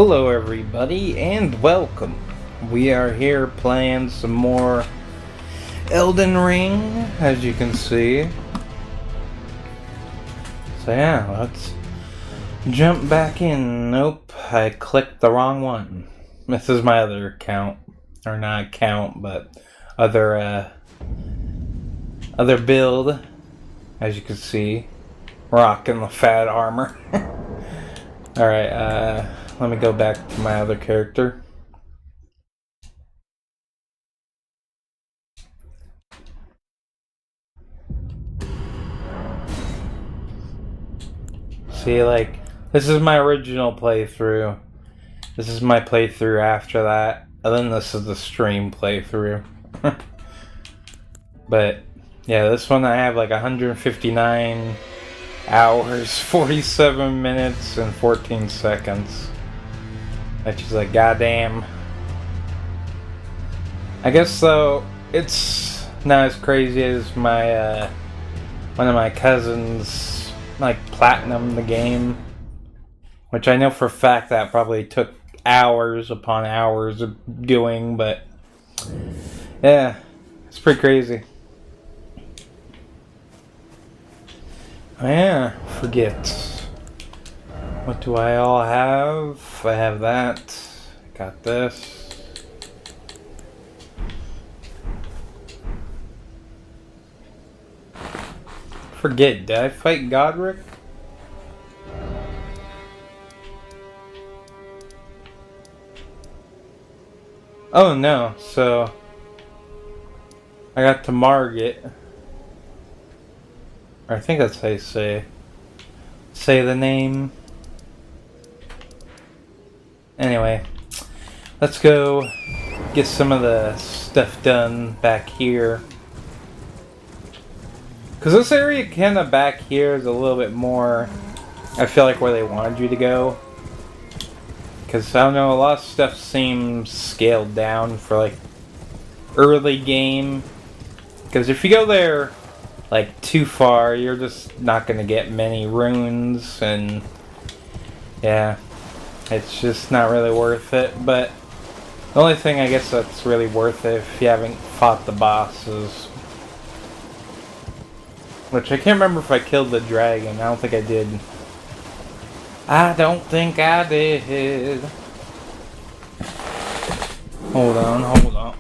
Hello everybody and welcome. We are here playing some more Elden Ring, as you can see. So yeah, let's jump back in. Nope, I clicked the wrong one. This is my other account. Or not account, but other build, as you can see. Rocking the fat armor. Alright, let me go back to my other character. See, like, this is my original playthrough. This is my playthrough after that. And then this is the stream playthrough. But, yeah, this one I have like 159 hours, 47 minutes, and 14 seconds. Which is like, goddamn. I guess, though, it's not as crazy as my, one of my cousins, like, platinum the game. Which I know for a fact that probably took hours upon hours of doing, but yeah, it's pretty crazy. Oh yeah, forget. What do I all have? I have that. Got this. Forget, did I fight Godric? Oh no, so I got to Margit. Or I think that's how you say the name. Anyway, let's go get some of the stuff done back here. Because this area kind of back here is a little bit more, I feel like, where they wanted you to go. Because, I don't know, a lot of stuff seems scaled down for, like, early game. Because if you go there, like, too far, you're just not going to get many runes, and, yeah, it's just not really worth it. But the only thing I guess that's really worth it if you haven't fought the bosses. Which I can't remember if I killed the dragon. I don't think I did. I don't think I did. Hold on, hold on.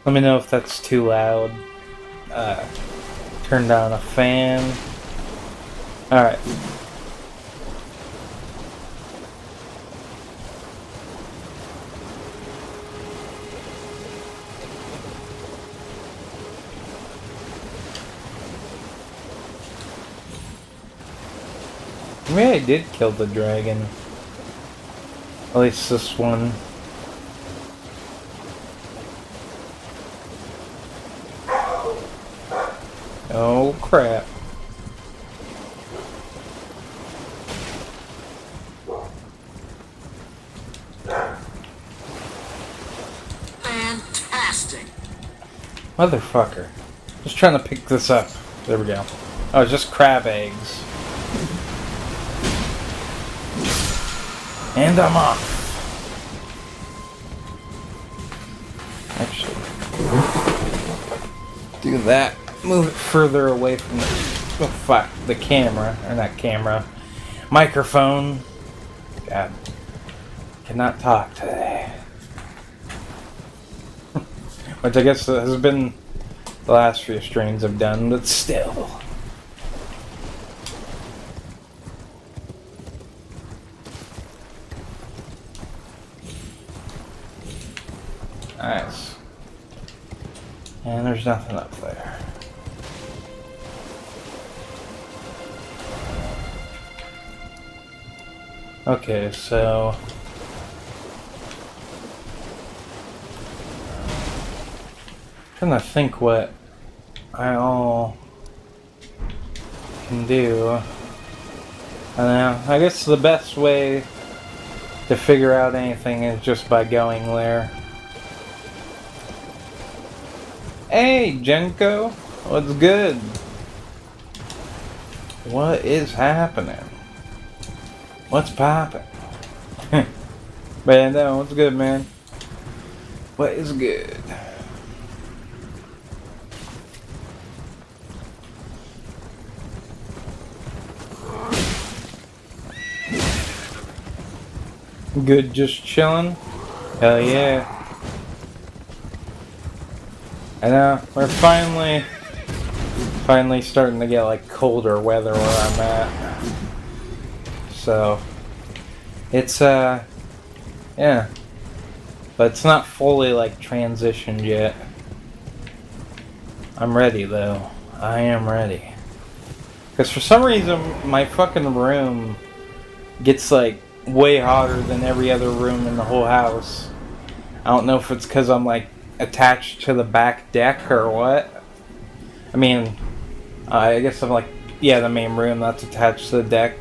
Let me know if that's too loud. Turn down a fan. Alright. Maybe I did kill the dragon. At least this one. Oh crap. Fantastic. Motherfucker. Just trying to pick this up. There we go. Oh, it's just crab eggs. And I'm off. Actually, do that. Move it further away from the camera. Or not camera. Microphone. God. Cannot talk today. Which I guess has been the last few streams I've done, but still. Nice. And there's nothing up there. Okay, so trying to think what I all can do. I don't know. I guess the best way to figure out anything is just by going there. Hey, Jenko. What's good? What is happening? What's poppin'? Man, no, what's good, man? What is good? Good, just chilling? Hell yeah. I know, we're finally starting to get like colder weather where I'm at. So, it's yeah. But it's not fully like transitioned yet. I'm ready though. I am ready. Because for some reason my fucking room gets like way hotter than every other room in the whole house. I don't know if it's because I'm like attached to the back deck or what. I mean, I guess I'm like, yeah, the main room that's attached to the deck.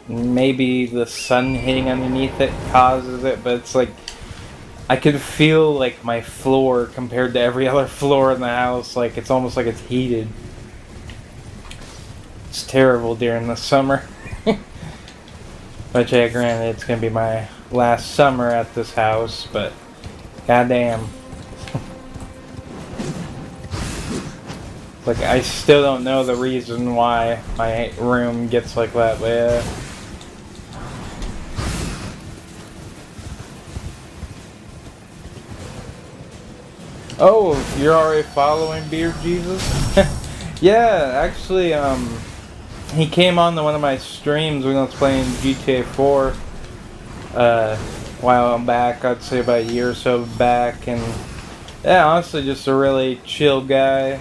Maybe the sun hitting underneath it causes it, but it's like I can feel like my floor compared to every other floor in the house. Like it's almost like it's heated. It's terrible during the summer. Which, yeah, granted, it's gonna be my last summer at this house, but goddamn. Like, I still don't know the reason why my room gets like that, but yeah. Oh, you're already following Beard Jesus? Yeah, actually, he came on to one of my streams when I was playing GTA 4 a while back, I'd say about a year or so back, and yeah, honestly, just a really chill guy.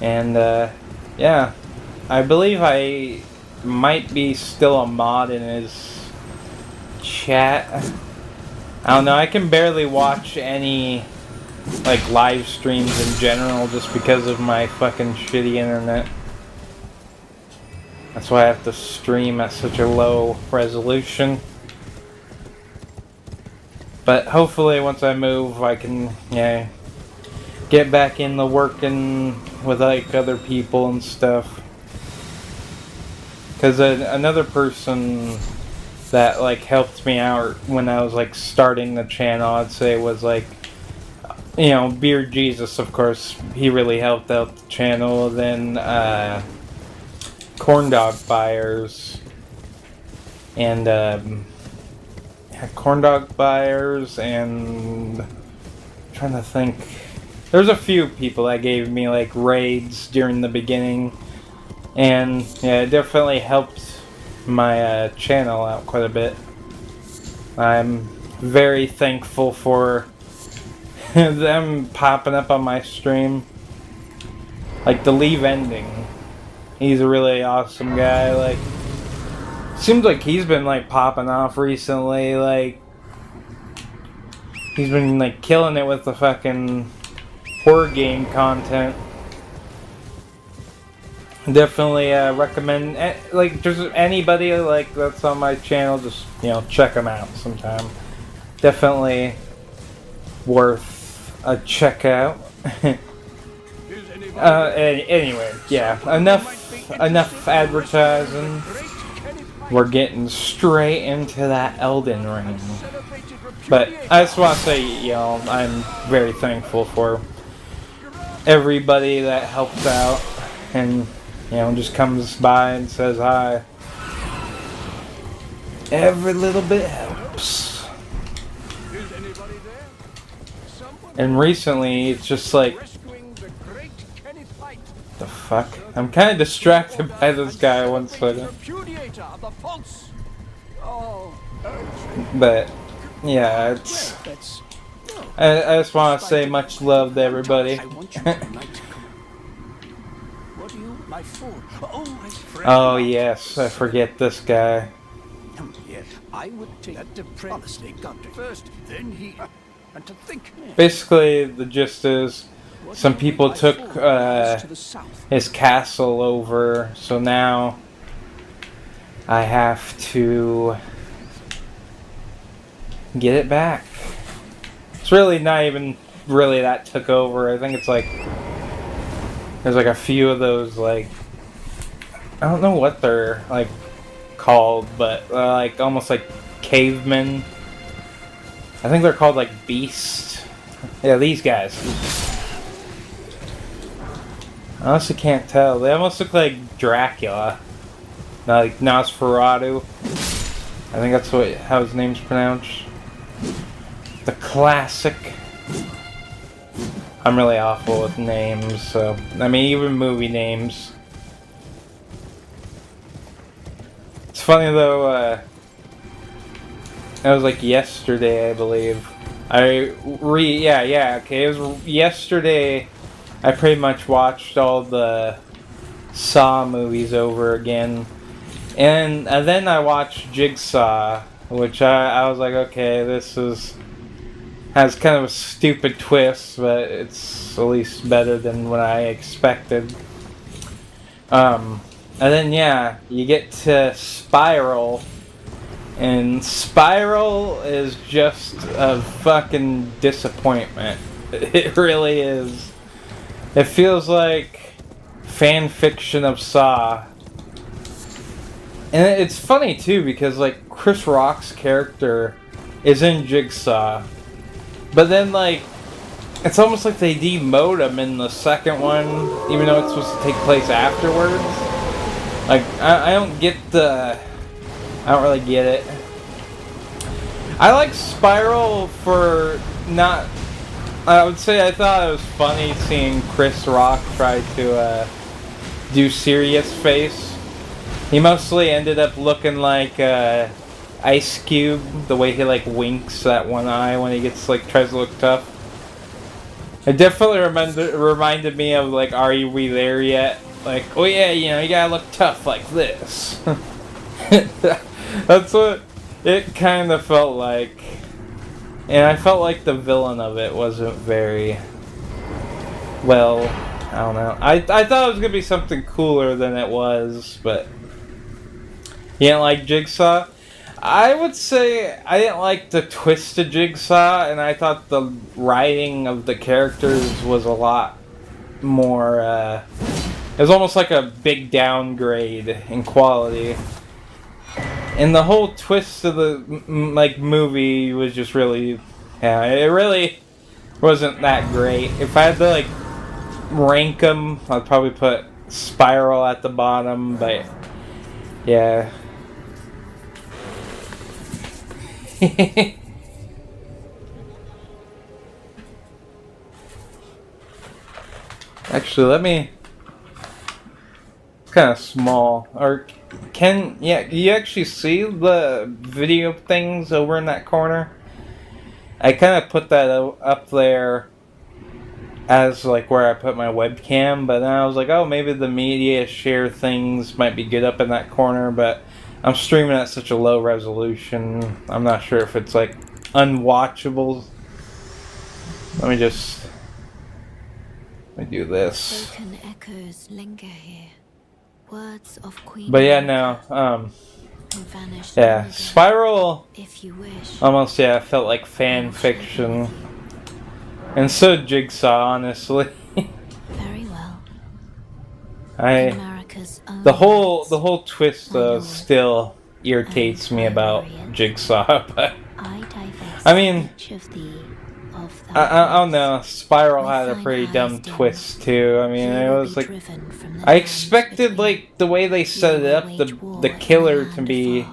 And yeah, I believe I might be still a mod in his chat. I don't know, I can barely watch any like live streams in general just because of my fucking shitty internet. That's why I have to stream at such a low resolution. But hopefully once I move I can, yeah, get back in the working with like other people and stuff. Cause another person that like helped me out when I was like starting the channel, I'd say, was like, you know, Beard Jesus, of course. He really helped out the channel. Then corn dog buyers and corn dog buyers and I'm trying to think. There's a few people that gave me like raids during the beginning, and yeah, it definitely helped my channel out quite a bit. I'm very thankful for them popping up on my stream. Like the Leave Ending, he's a really awesome guy. Like, seems like he's been like popping off recently. Like, he's been like killing it with the fucking horror game content. Definitely recommend, like, just anybody like that's on my channel, just, you know, check them out sometime. Definitely worth a check out. Anyway, yeah, enough advertising. We're getting straight into that Elden Ring. But I just want to say, you know, I'm very thankful for everybody that helps out and, you know, just comes by and says hi. Every little bit helps. And recently, it's just like, the fuck? I'm kind of distracted by this guy one second. But, yeah, it's... I just want to say much love to everybody. Oh yes, I forget this guy. Basically, the gist is some people took his castle over, so now I have to get it back. It's really not even really that took over. I think it's like there's like a few of those like I don't know what they're like called, but like almost like cavemen. I think they're called like beasts. Yeah, these guys. I honestly can't tell. They almost look like Dracula. Like Nosferatu. I think that's how his name's pronounced. The classic. I'm really awful with names, so I mean even movie names. It's funny though, it was like yesterday, I believe. Okay, it was yesterday. I pretty much watched all the Saw movies over again. And then I watched Jigsaw, which I was like, okay, this has kind of a stupid twist, but it's at least better than what I expected. And then, yeah, you get to Spiral, and Spiral is just a fucking disappointment. It really is. It feels like fan fiction of Saw. And it's funny too because like Chris Rock's character is in Jigsaw, but then like it's almost like they demote him in the second one, even though it's supposed to take place afterwards. Like I don't get I don't really get it. I like Spiral for not. I would say I thought it was funny seeing Chris Rock try to do serious face. He mostly ended up looking like Ice Cube, the way he like winks that one eye when he gets like tries to look tough. It definitely reminded me of like Are We There Yet? Like, oh yeah, you know, you gotta look tough like this. That's what it kind of felt like. And I felt like the villain of it wasn't very well, I don't know. I thought it was gonna be something cooler than it was, but you didn't like Jigsaw? I would say I didn't like the twist of Jigsaw, and I thought the writing of the characters was a lot more, it was almost like a big downgrade in quality. And the whole twist of the, like, movie was just really, yeah, it really wasn't that great. If I had to, like, rank them, I'd probably put Spiral at the bottom, but, yeah. Actually, let me. It's kind of small. Or you actually see the video things over in that corner? I kind of put that up there as like where I put my webcam, but then I was like, oh, maybe the media share things might be good up in that corner, but I'm streaming at such a low resolution. I'm not sure if it's like unwatchable. Let me do this. Broken echoes linger here. Words of Queen. But yeah, no. Yeah, Spiral. If you wish. Almost, yeah, felt like fan fiction. And so did Jigsaw, honestly. Very well. The whole twist though still irritates me about Jigsaw, but I mean, I don't know. Spiral had a pretty dumb twist too. I mean, it was like I expected like the way they set it up, the killer to be,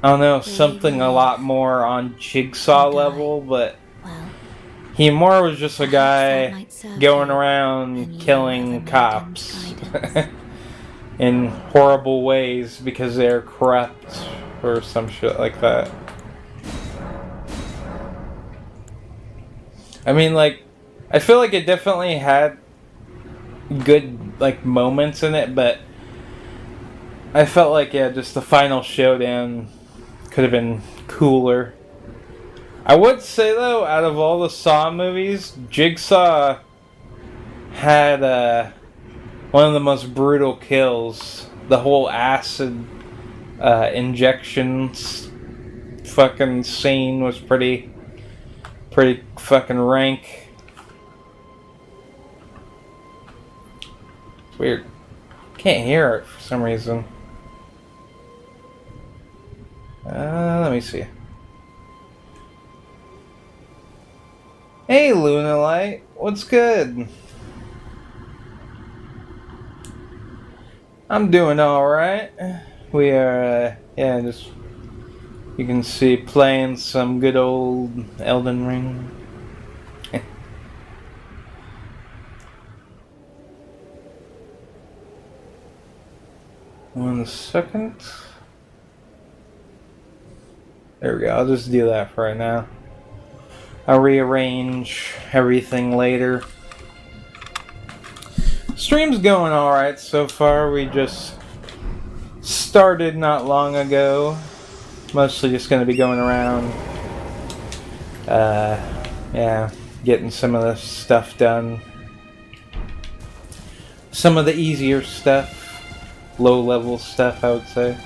I don't know, something a lot more on Jigsaw level, but he more was just a guy going around killing cops in horrible ways because they're corrupt or some shit like that. I mean, like, I feel like it definitely had good, like, moments in it, but I felt like, yeah, just the final showdown could have been cooler. I would say, though, out of all the Saw movies, Jigsaw had one of the most brutal kills. The whole acid injections fucking scene was pretty pretty fucking rank. It's weird. Can't hear it for some reason. Let me see. Hey, Lunalight, what's good? I'm doing alright. We are, yeah, just, you can see, playing some good old Elden Ring. One second. There we go, I'll just do that for right now. I'll rearrange everything later. Stream's going alright so far. We just started not long ago. Mostly just going to be going around, yeah, getting some of the stuff done. Some of the easier stuff, low-level stuff, I would say.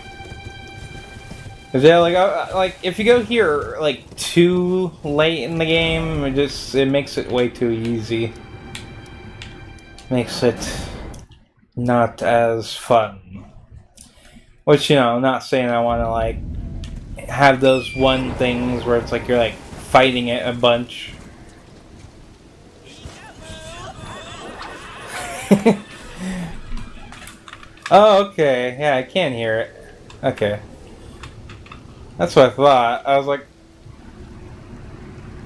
'Cause yeah, like if you go here like too late in the game, it makes it way too easy. Makes it not as fun. Which, you know, I'm not saying I want to like have those one things where it's like you're like fighting it a bunch. Oh, okay. Yeah, I can hear it. Okay. That's what I thought. I was like,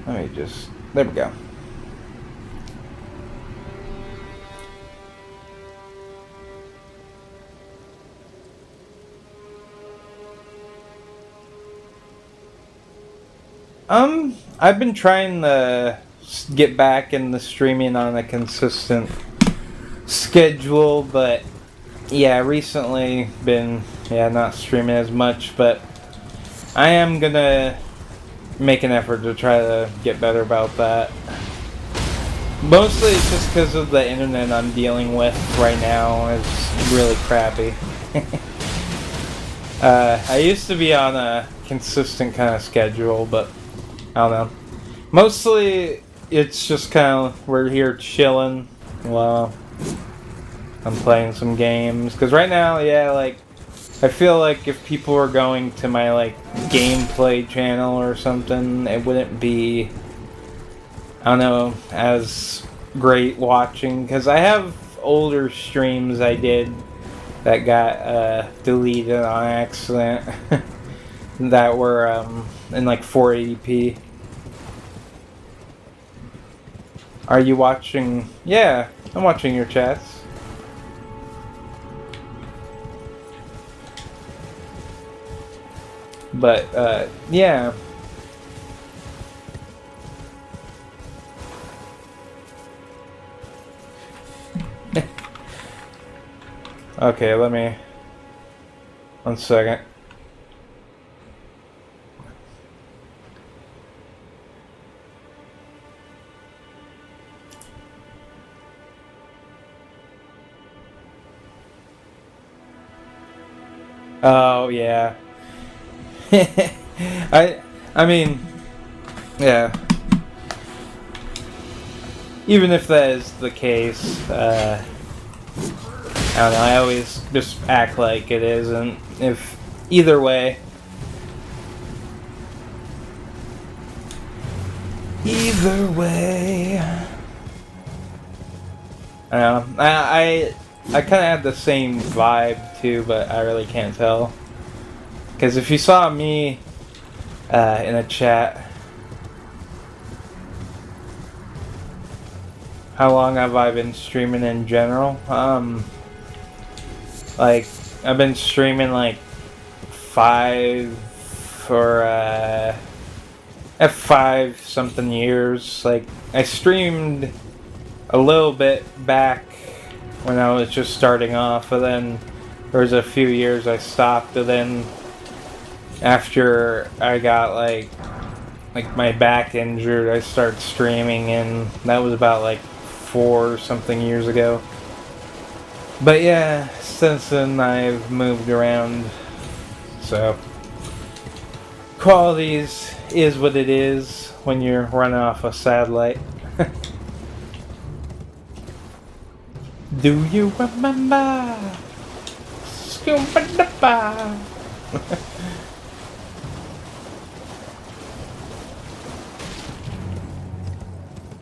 let me just, there we go. I've been trying to get back in the streaming on a consistent schedule, but yeah, recently been, not streaming as much, but I am gonna make an effort to try to get better about that. Mostly it's just because of the internet I'm dealing with right now. It's really crappy. I used to be on a consistent kind of schedule, but I don't know. Mostly it's just kind of, we're here chilling while I'm playing some games. Because right now, yeah, like, I feel like if people were going to my, like, gameplay channel or something, it wouldn't be, I don't know, as great watching. Because I have older streams I did that got deleted on accident that were in, like, 480p. Are you watching? Yeah, I'm watching your chats. But, yeah. Okay, let me... One second. Oh, yeah. I mean, yeah. Even if that is the case, I don't know, I always just act like it isn't. If either way. Either way. I don't know. I kind of had the same vibe too, but I really can't tell. Because if you saw me in a chat, how long have I been streaming in general? Like, I've been streaming like 5 something years. Like, I streamed a little bit back when I was just starting off, and then there was a few years I stopped, and then after I got like my back injured, I started streaming, and that was about like 4 something years ago. But yeah, since then I've moved around, so quality is what it is when you're running off a satellite. Do you remember? Scuba-dubba.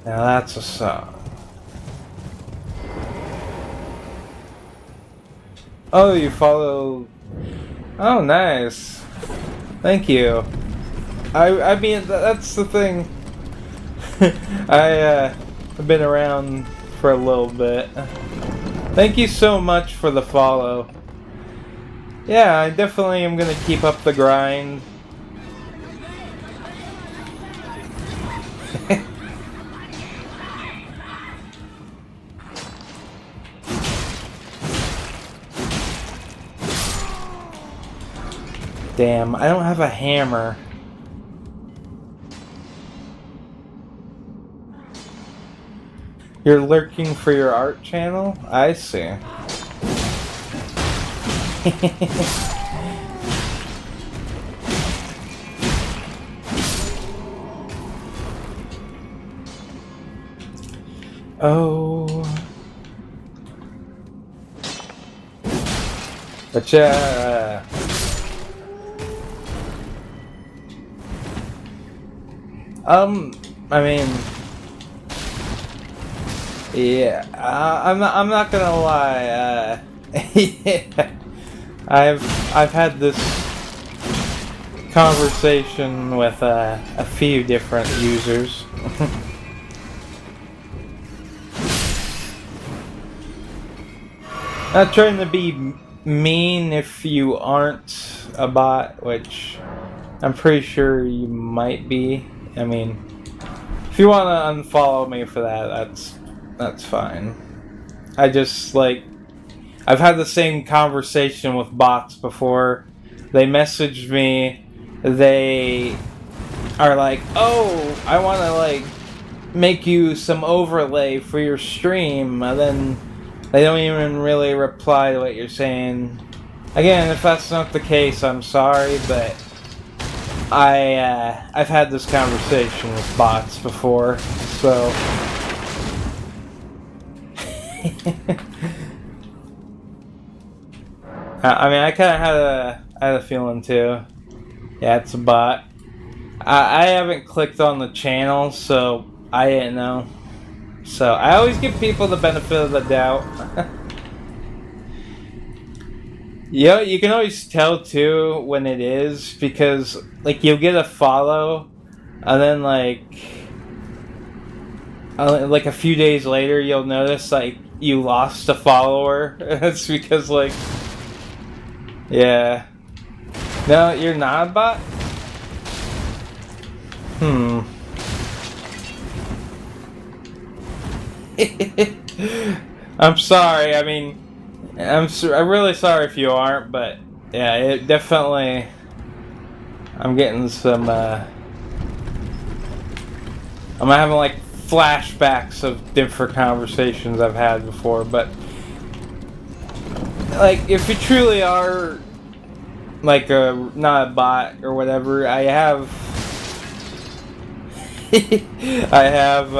Now that's a song. Oh, you follow... Oh, nice. Thank you. I mean, that's the thing. I've been around for a little bit. Thank you so much for the follow. Yeah, I definitely am gonna keep up the grind. Damn, I don't have a hammer. You're lurking for your art channel? I see. Oh. But yeah. I mean, yeah, I'm not gonna lie. Yeah, I've had this conversation with a few different users. Not trying to be mean if you aren't a bot, which I'm pretty sure you might be. I mean, if you want to unfollow me for that, that's fine. I just, like, I've had the same conversation with bots before. They message me, they are like, oh, I want to, like, make you some overlay for your stream, and then they don't even really reply to what you're saying. Again, if that's not the case, I'm sorry, but I've had this conversation with bots before, so I mean, I kind of had a feeling too. Yeah, it's a bot. I haven't clicked on the channel, so I didn't know. So I always give people the benefit of the doubt. Yeah, you can always tell too when it is, because like you'll get a follow, and then like a few days later you'll notice like you lost a follower. It's because like, yeah, no, you're not a bot. I'm sorry. I mean, I'm really sorry if you aren't, but yeah, it definitely. I'm getting some. I'm having like flashbacks of different conversations I've had before, but like if you truly are like not a bot or whatever, I have. I have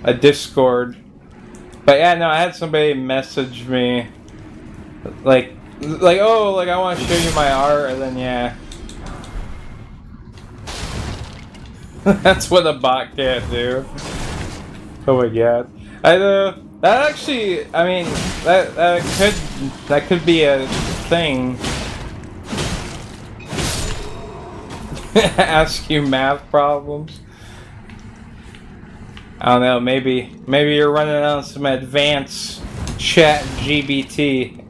a Discord. But yeah, no, I had somebody message me, like, oh, like I want to show you my art, and then yeah, that's what a bot can't do. Oh my god, I know that actually, I mean, that could be a thing. Ask you math problems. I don't know, maybe you're running on some advanced chat GBT.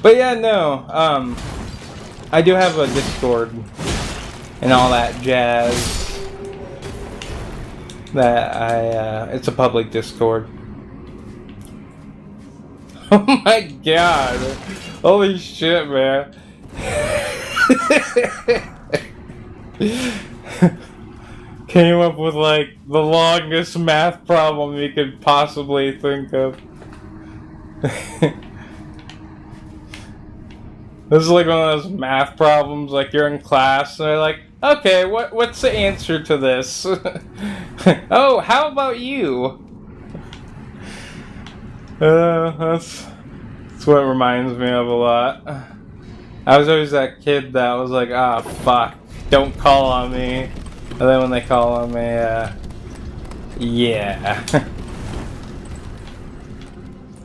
But yeah, no, I do have a Discord and all that jazz. That it's a public Discord. Oh my god. Holy shit, man. Came up with like the longest math problem you could possibly think of. This is like one of those math problems, like you're in class and they're like, okay, what's the answer to this? Oh, how about you? That's what it reminds me of a lot. I was always that kid that was like, ah, fuck, don't call on me. And then when they call on me, yeah.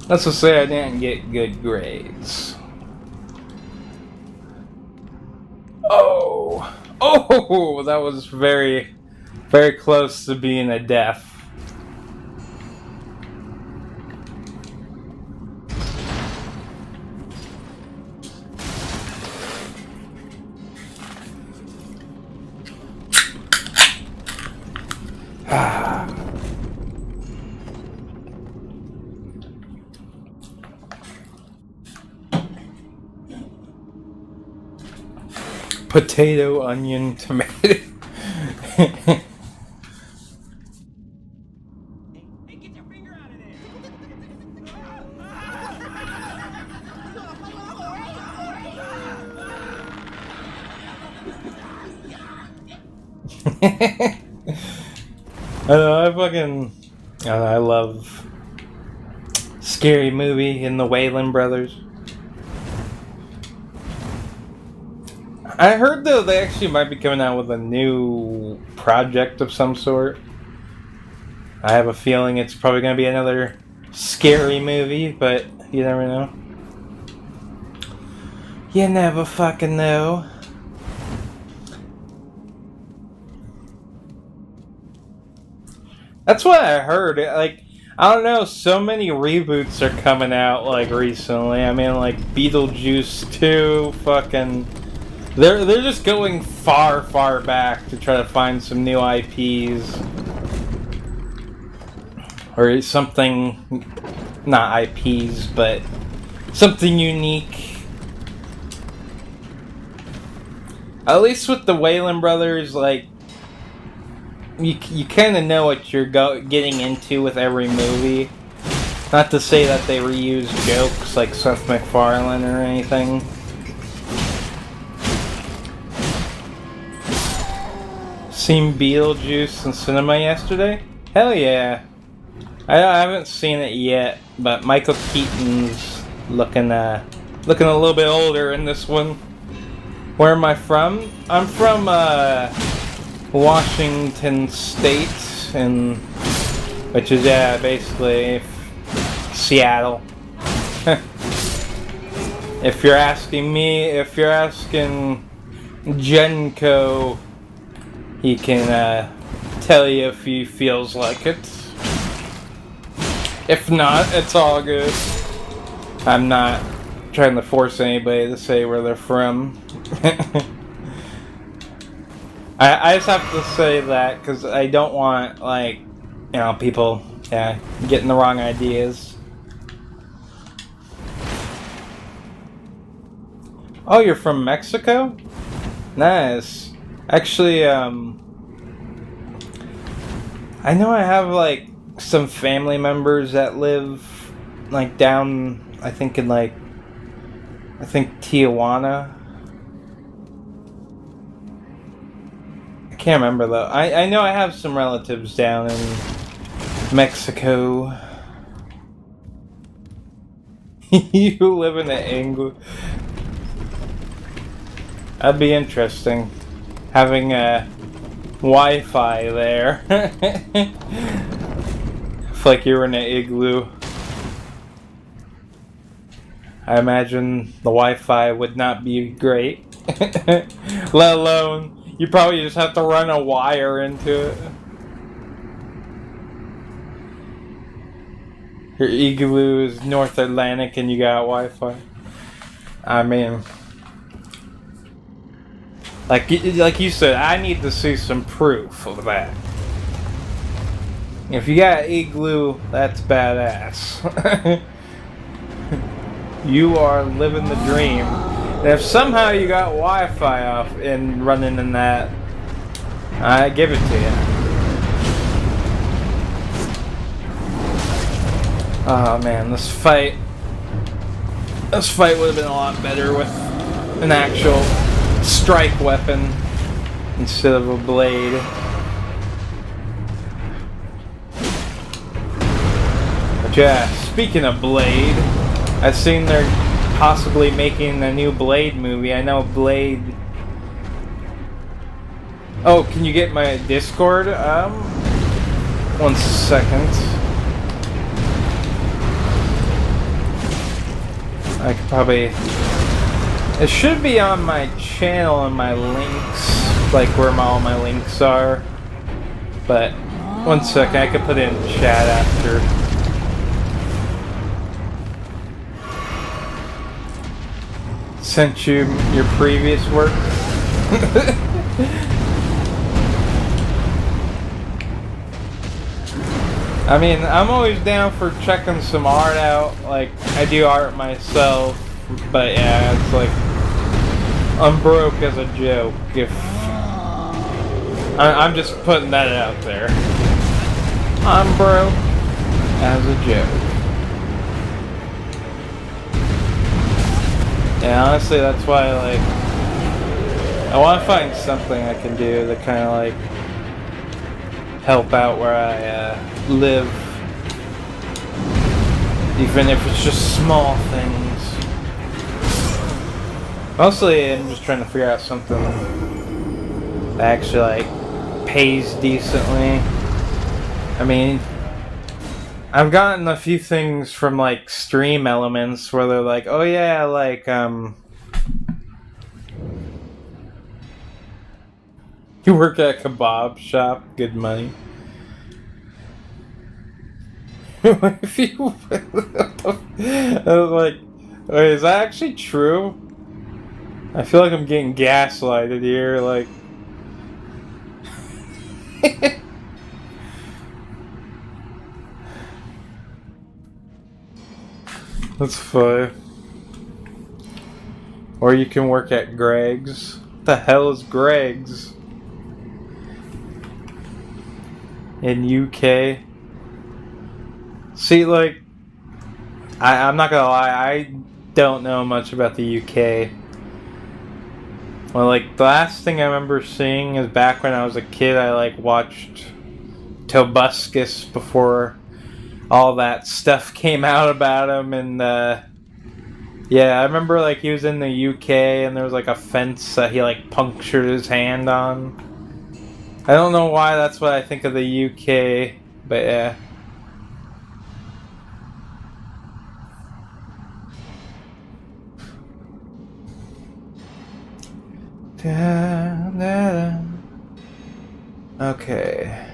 Let's just say I didn't get good grades. Oh! Oh! That was very, very close to being a death. Potato, onion, tomato. Hey, get your finger out of I I love Scary Movie and the Wayland Brothers. I heard though they actually might be coming out with a new project of some sort. I have a feeling it's probably going to be another scary movie, but you never know. You never fucking know. That's what I heard. Like, I don't know, so many reboots are coming out, like, recently. I mean, like, Beetlejuice 2, fucking... They're just going far, far back to try to find some new IPs. Or something... Not IPs, but... something unique. At least with the Wayland Brothers, like... You kind of know what you're getting into with every movie. Not to say that they reuse jokes like Seth MacFarlane or anything. Seen Beetlejuice in cinema yesterday? Hell yeah. I haven't seen it yet, but Michael Keaton's looking a little bit older in this one. Where am I from? I'm from Washington State, which is basically Seattle. If you're asking me, if you're asking Jenko, he can tell you if he feels like it. If not, it's all good. I'm not trying to force anybody to say where they're from. I just have to say that because I don't want, like, people getting the wrong ideas. Oh, you're from Mexico? Nice. Actually, I know I have, like, some family members that live, like, down, I think Tijuana. I can't remember though. I know I have some relatives down in Mexico. You live in England. That'd be interesting. Having Wi-Fi there. It's like you're in an igloo. I imagine the Wi-Fi would not be great. Let alone, you probably just have to run a wire into it. Your igloo is North Atlantic and you got Wi-Fi. I mean, like you said, I need to see some proof of that. If you got igloo, that's badass. You are living the dream. And if somehow you got Wi-Fi off and running in that, I give it to you. Oh man, this fight would have been a lot better with an actual strike weapon instead of a blade. But yeah, speaking of Blade, I've seen they're possibly making a new Blade movie. I know Blade... Oh, can you get my Discord? 1 second. I could probably... It should be on my channel and my links, like where all my links are. But 1 second, I could put it in chat after. Sent you your previous work. I mean, I'm always down for checking some art out. Like, I do art myself, but yeah, it's like I'm broke as a joke. If I'm just putting that out there, I'm broke as a joke. Yeah, honestly, that's why I want to find something I can do to kind of like help out where I live, even if it's just small things. Mostly, I'm just trying to figure out something that actually like pays decently. I mean, I've gotten a few things from like Stream Elements where they're like, oh yeah, like you work at a kebab shop, good money. If you, I was like, wait, is that actually true? I feel like I'm getting gaslighted here, like. That's fun. Or you can work at Greg's. What the hell is Greg's? In UK? See, like, I'm not gonna lie, I don't know much about the UK. Well, like, the last thing I remember seeing is back when I was a kid, I, like, watched Tobuscus before all that stuff came out about him, and, yeah, I remember, like, he was in the UK, and there was, like, a fence that he, like, punctured his hand on. I don't know why that's what I think of the UK, but yeah. Okay.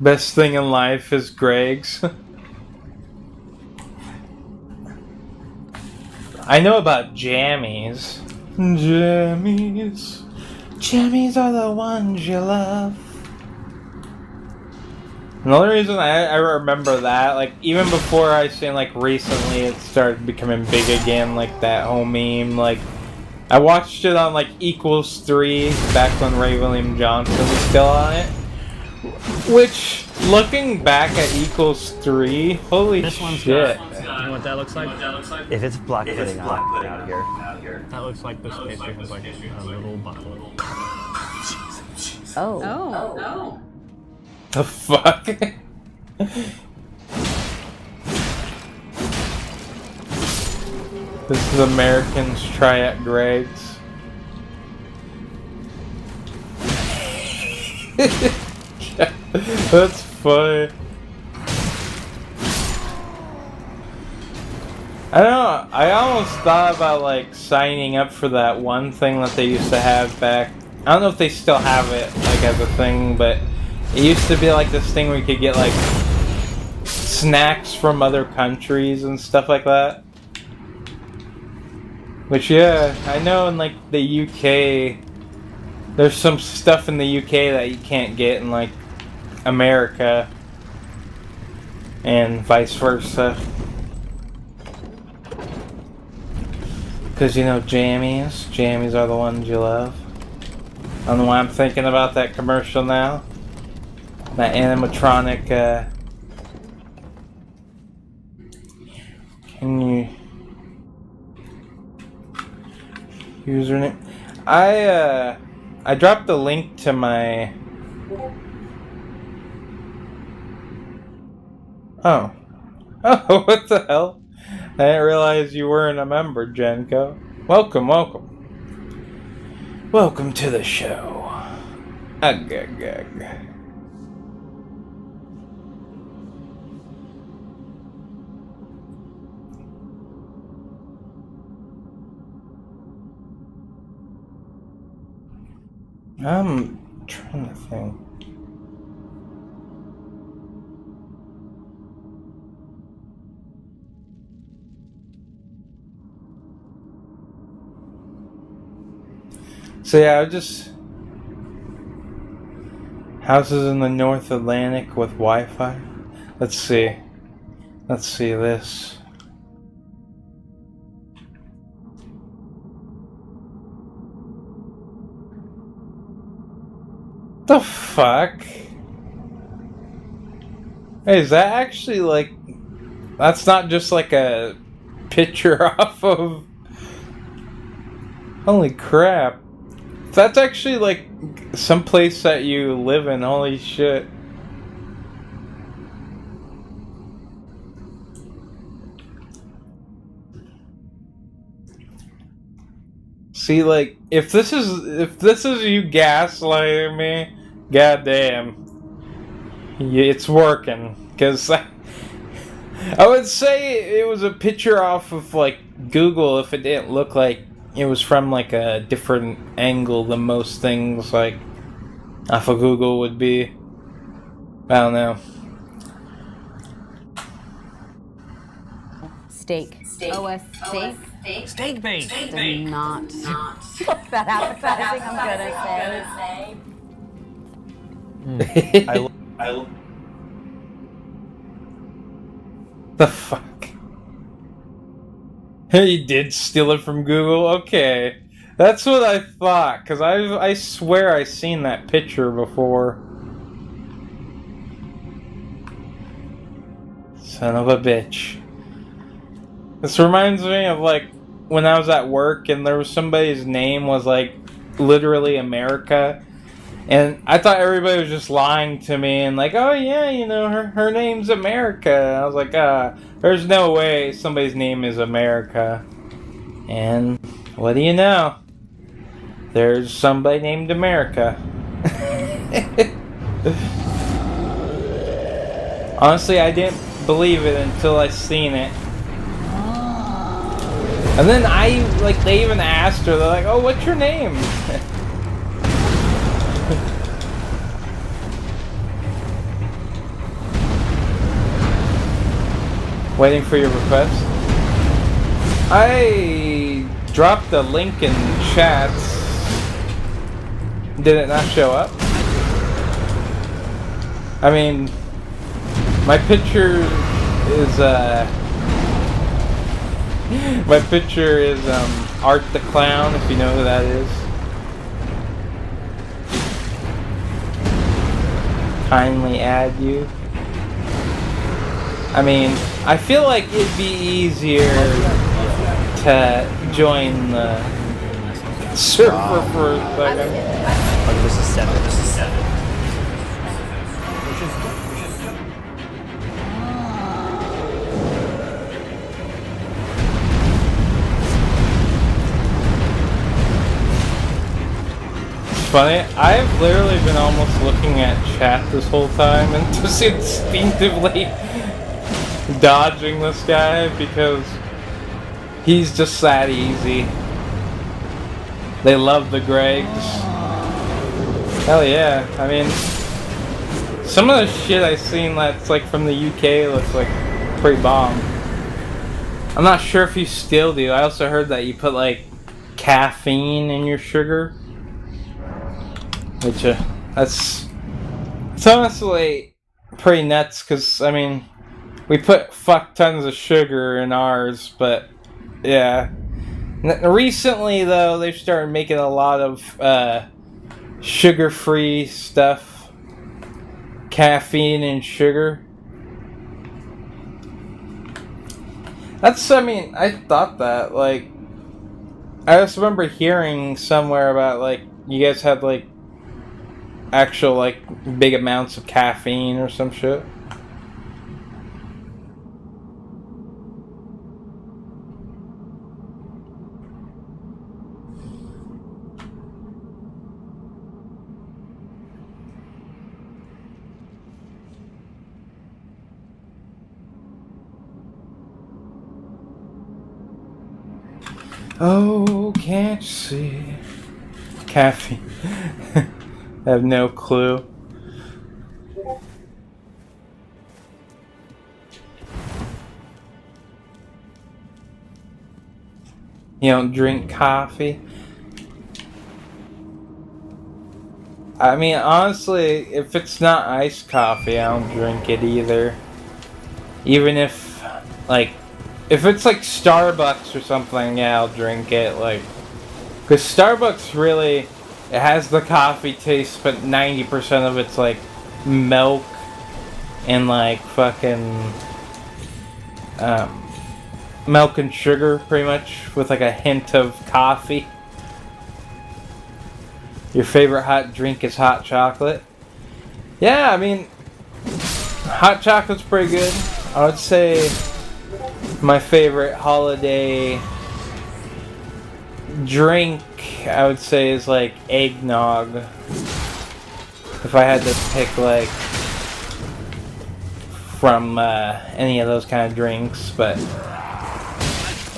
Best thing in life is Greg's. I know about jammies. Jammies. Jammies are the ones you love. Another reason I remember that, like, even before I seen, like, recently it started becoming big again, like, that whole meme, like, I watched it on, like, Equals 3, back when Ray William Johnson was still on it. Which, looking back at Equals 3, holy shit. You know what that looks like? If it's black pudding out here. That looks like this picture has like a little bottle. Oh. The fuck? This is Americans try at Greg's. That's funny. I don't know, I almost thought about like signing up for that one thing that they used to have back. I don't know if they still have it like as a thing, but it used to be like this thing where you could get like snacks from other countries and stuff like that. Which yeah, I know in like the UK, there's some stuff in the UK that you can't get in like America. and vice versa. Because you know jammies are the ones you love. I don't know why I'm thinking about that commercial now. That animatronic, can you... username? I dropped the link to my... Oh. Oh, what the hell? I didn't realize you weren't a member, Jenko. Welcome, welcome. Welcome to the show. Ugh, ugh, ugh. I'm trying to think. So yeah, I just... houses in the North Atlantic with Wi-Fi? Let's see. Let's see this. The fuck? Hey, is that actually like... that's not just like a picture off of... holy crap. That's actually like some place that you live in, holy shit. See, like, if this is you gaslighting me, goddamn, it's working. Cause I would say it was a picture off of like Google if it didn't look like it was from like a different angle than most things like off of Google would be. I don't know. Steak. OS steak. Steak bait. Do not put that advertising, I'm gonna say. The fuck? He did steal it from Google? Okay. That's what I thought, because I swear I seen that picture before. Son of a bitch. This reminds me of like when I was at work and there was somebody's name was like literally America. And I thought everybody was just lying to me and like, oh yeah, you know, her name's America. I was like, there's no way somebody's name is America. And what do you know? There's somebody named America. Honestly, I didn't believe it until I seen it. And then they even asked her, they're like, oh, what's your name? Waiting for your request. I dropped the link in chat. Did it not show up? I mean, my picture is Art the Clown, if you know who that is. Kindly add you. I mean, I feel like it'd be easier to join the server for a second. Okay, this is 7. This is 7. Funny, I've literally been almost looking at chat this whole time and just instinctively dodging this guy because he's just that easy. They love the Gregs. Hell yeah. I mean, some of the shit I've seen that's like from the UK looks like pretty bomb. I'm not sure if you still do. I also heard that you put like caffeine in your sugar. Which, it's honestly pretty nuts, because, I mean, we put fuck tons of sugar in ours, but yeah. Recently, though, they've started making a lot of sugar-free stuff, caffeine and sugar. I mean, I thought that, like, I just remember hearing somewhere about, like, you guys had, like, actual, like, big amounts of caffeine or some shit. Oh, can't you see? Caffeine. I have no clue. You don't drink coffee? I mean, honestly, if it's not iced coffee, I don't drink it either. Even if, like, if it's like Starbucks or something, yeah, I'll drink it. Like, because Starbucks really, it has the coffee taste, but 90% of it's like milk and like fucking milk and sugar, pretty much, with like a hint of coffee. Your favorite hot drink is hot chocolate? Yeah, I mean, hot chocolate's pretty good. I would say my favorite holiday drink, I would say, is like eggnog. If I had to pick, like, from any of those kind of drinks, but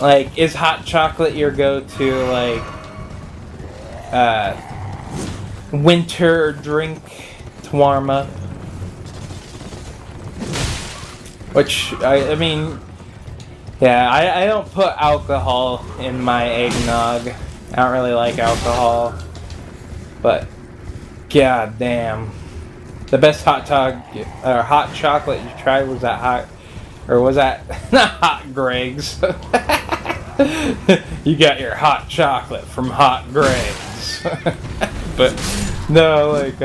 like, is hot chocolate your go-to, like, winter drink to warm up? Which, I mean, yeah, I don't put alcohol in my eggnog. I don't really like alcohol. But, god damn. The best hot chocolate you tried was that hot, or was that not Hot Greg's? You got your hot chocolate from Hot Greg's. But no, like,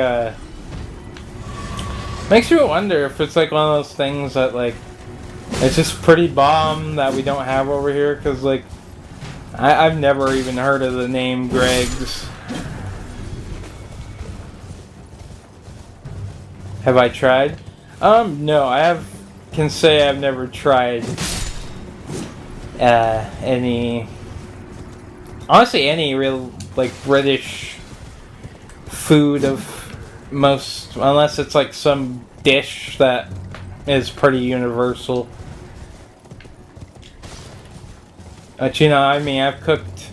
makes you wonder if it's like one of those things that, like, it's just pretty bomb that we don't have over here, because, like, I've never even heard of the name Greg's. Have I tried? No, can say I've never tried any, honestly, any real, like, British food of most, unless it's like some dish that is pretty universal. But, you know, I mean, I've cooked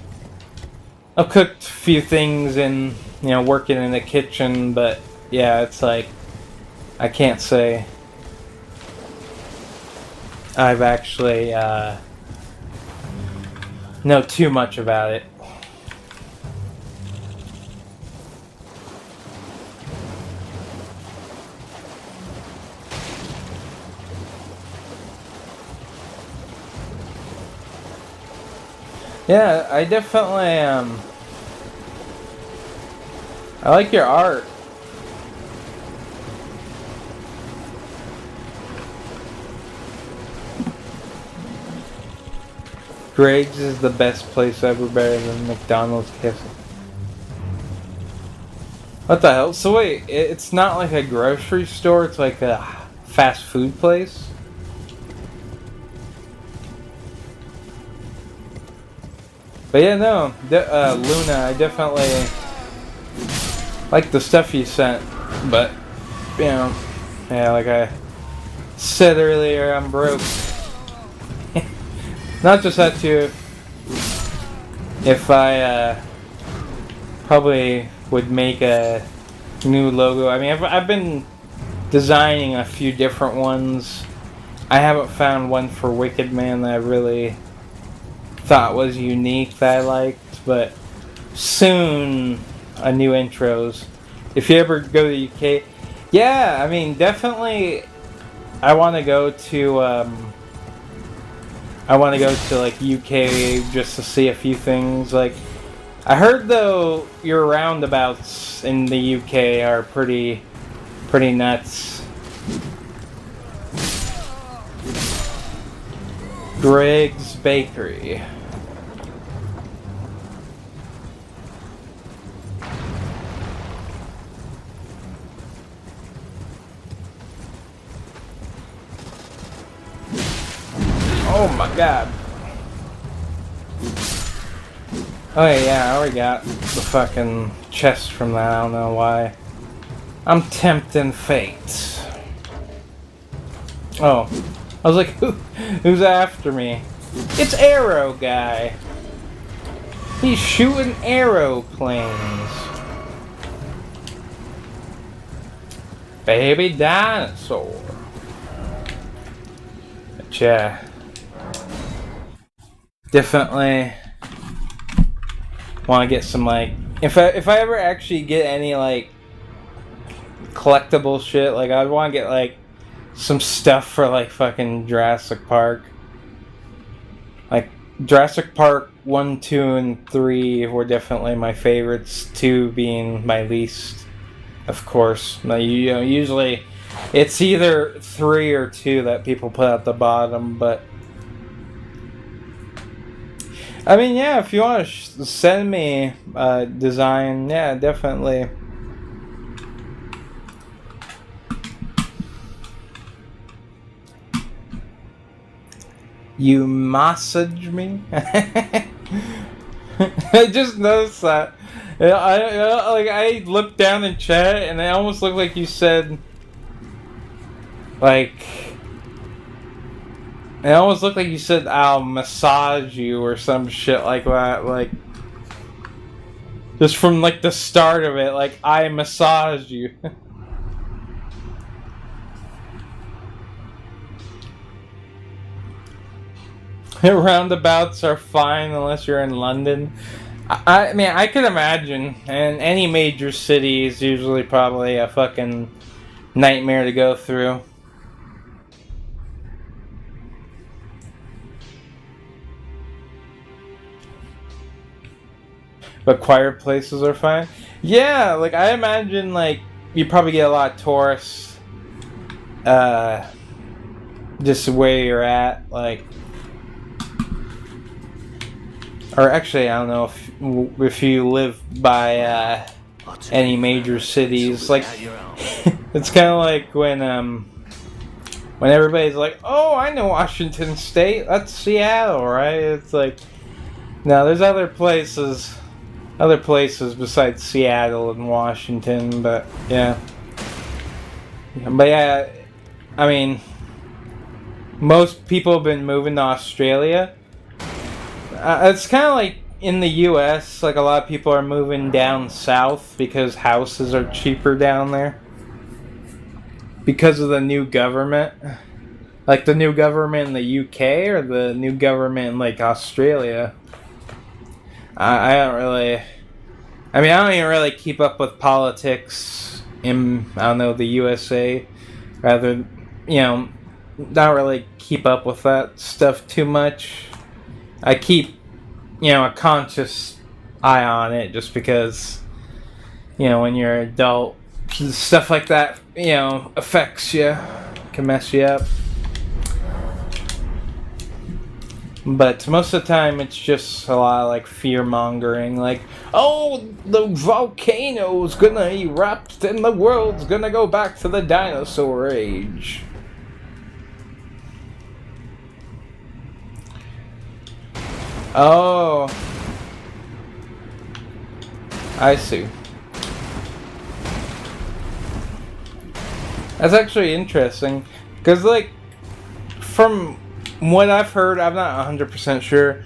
a few things in, you know, working in the kitchen, but yeah, it's like, I can't say I've actually know too much about it. Yeah, I definitely I like your art. Greg's is the best place ever, better than McDonald's KFC. What the hell? So wait, it's not like a grocery store, it's like a fast food place? But yeah, no, Luna, I definitely like the stuff you sent, but, you know, yeah, like I said earlier, I'm broke. Not just that too, if I probably would make a new logo. I mean, I've been designing a few different ones. I haven't found one for Wicked Man that I really thought was unique that I liked, but soon a new intros. If you ever go to the UK, yeah, I mean, definitely I want to go to like UK just to see a few things. Like, I heard though your roundabouts in the UK are pretty nuts. Greg's Bakery. Oh my god. Oh yeah, I already got the fucking chest from that, I don't know why. I'm tempting fate. Oh. I was like, who's after me? It's Arrow Guy. He's shooting aeroplanes. Baby dinosaur. But yeah. Definitely want to get some, like, if I ever actually get any like collectible shit, like I'd want to get like some stuff for like fucking Jurassic Park. Like Jurassic Park 1, 2, and 3 were definitely my favorites. 2 being my least, of course. Now, you know, usually it's either 3 or 2 that people put at the bottom, but I mean, yeah, if you want to send me design, yeah, definitely. You massage me? I just noticed that. I looked down in chat and it almost looked like you said, like, it almost looked like you said, I'll massage you or some shit like that. Like, just from like the start of it, like, I massage you. Roundabouts are fine unless you're in London. I mean, I could imagine, and any major city is usually probably a fucking nightmare to go through. But quiet places are fine. Yeah, like I imagine, like you probably get a lot of tourists. Just where you're at, like. Or actually, I don't know if you live by any major cities. Like, it's kind of like when everybody's like, "Oh, I know Washington State. That's Seattle, right?" It's like, no, there's other places besides Seattle and Washington. But yeah, I mean, most people have been moving to Australia. It's kind of like in the U.S., like a lot of people are moving down south because houses are cheaper down there. Because of the new government. Like the new government in the U.K. or the new government in like Australia. I don't really... I mean, I don't even really keep up with politics in, I don't know, the USA. Rather, you know, not really keep up with that stuff too much. I keep, you know, a conscious eye on it just because, you know, when you're an adult, stuff like that, you know, affects you, can mess you up. But most of the time, it's just a lot of, like, fear-mongering, like, oh, the volcano's gonna erupt and the world's gonna go back to the dinosaur age. Oh, I see. That's actually interesting, because, like, from what I've heard, I'm not 100% sure.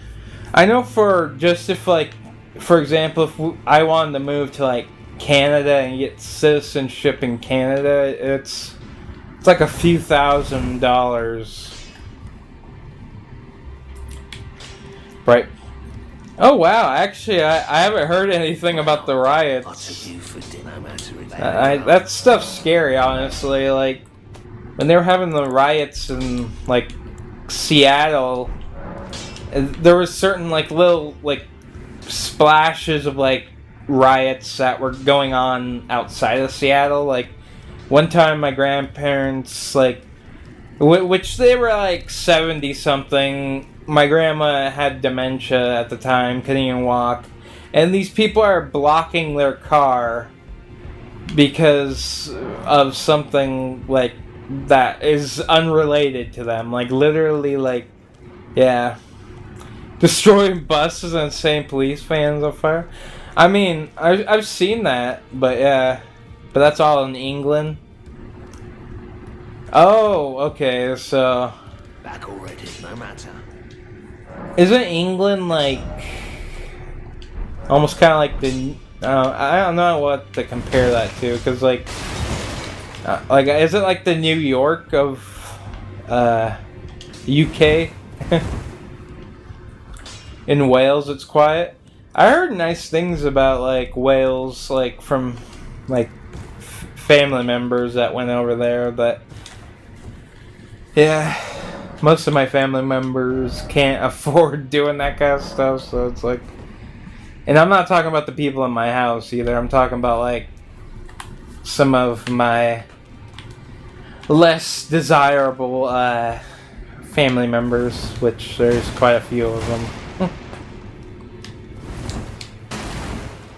I know if, like, for example, if I wanted to move to, like, Canada and get citizenship in Canada, it's like a few $1,000s. Right. Oh wow! Actually, I haven't heard anything about the riots. That stuff's scary, honestly. Like, when they were having the riots in like Seattle, there was certain like little like splashes of like riots that were going on outside of Seattle. Like one time my grandparents, like which they were like 70 something, my grandma had dementia at the time, couldn't even walk, and these people are blocking their car because of something like that is unrelated to them, like literally, like, yeah, destroying buses and setting police vans on fire. I mean, I've seen that, but yeah, but that's all in England. Oh, okay, so Back already, no matter. isn't England like almost kind of like the? I don't know what to compare that to, because like is it like the New York of UK? In Wales, it's quiet. I heard nice things about like Wales, like from like family members that went over there, but yeah, most of my family members can't afford doing that kind of stuff, so it's like, and I'm not talking about the people in my house either. I'm talking about like some of my less desirable family members, which there's quite a few of them.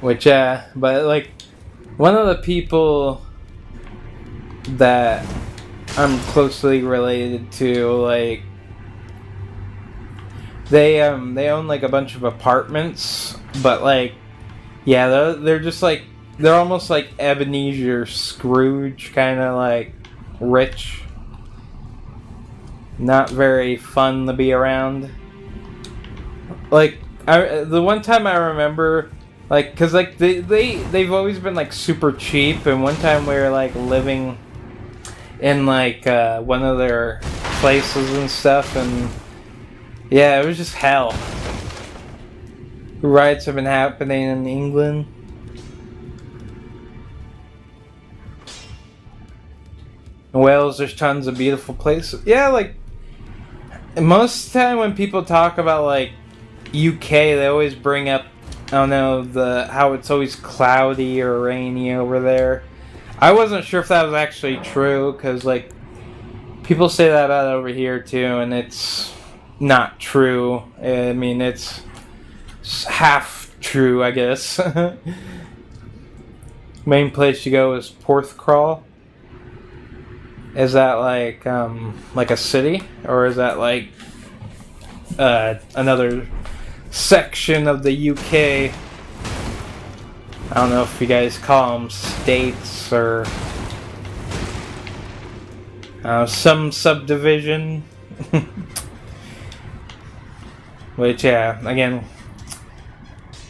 Which, but like, one of the people that I'm closely related to, like, they own like a bunch of apartments, but like, yeah, they're just like, they're almost like Ebenezer Scrooge, kind of like rich, not very fun to be around. Like, the one time I remember, like, cause like they've always been like super cheap, and one time we were like living in like one of their places and stuff, and yeah, it was just hell. Riots have been happening in England. In Wales, there's tons of beautiful places. Yeah, like most of the time when people talk about like UK, they always bring up, I don't know, how it's always cloudy or rainy over there. I wasn't sure if that was actually true, because like people say that about over here too, and it's not true. I mean, it's half true, I guess. Main place you go is Porthcrawl. Is that like a city, or is that like another section of the UK? I don't know if you guys call them states or some subdivision. Which, yeah, again,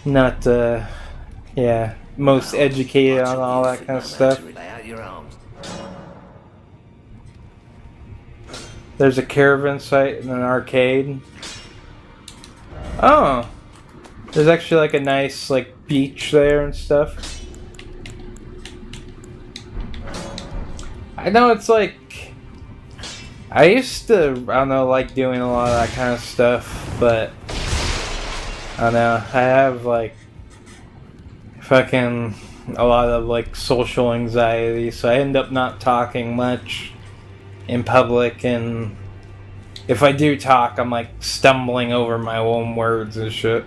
not most educated on all that kind of stuff. There's a caravan site and an arcade. Oh, there's actually like a nice like beach there and stuff. I know it's like, I used to, I don't know, like doing a lot of that kind of stuff, but I don't know, I have like fucking a lot of like social anxiety, so I end up not talking much in public, and if I do talk, I'm like stumbling over my own words and shit.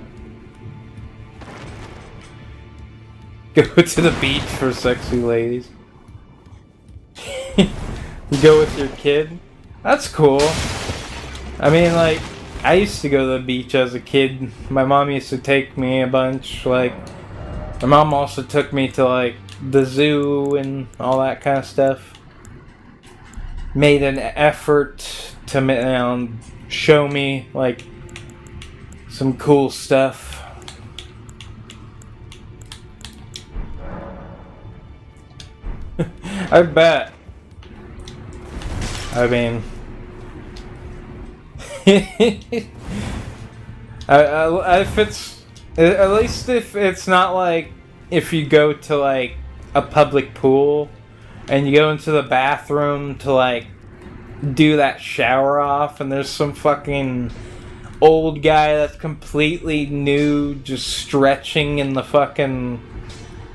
Go to the beach for sexy ladies. You go with your kid? That's cool. I mean, like, I used to go to the beach as a kid. My mom used to take me a bunch. Like, my mom also took me to like the zoo and all that kind of stuff. Made an effort to show me like some cool stuff. I bet. I mean, if it's, at least if it's not like if you go to like a public pool and you go into the bathroom to like do that shower off, and there's some fucking old guy that's completely nude just stretching in the fucking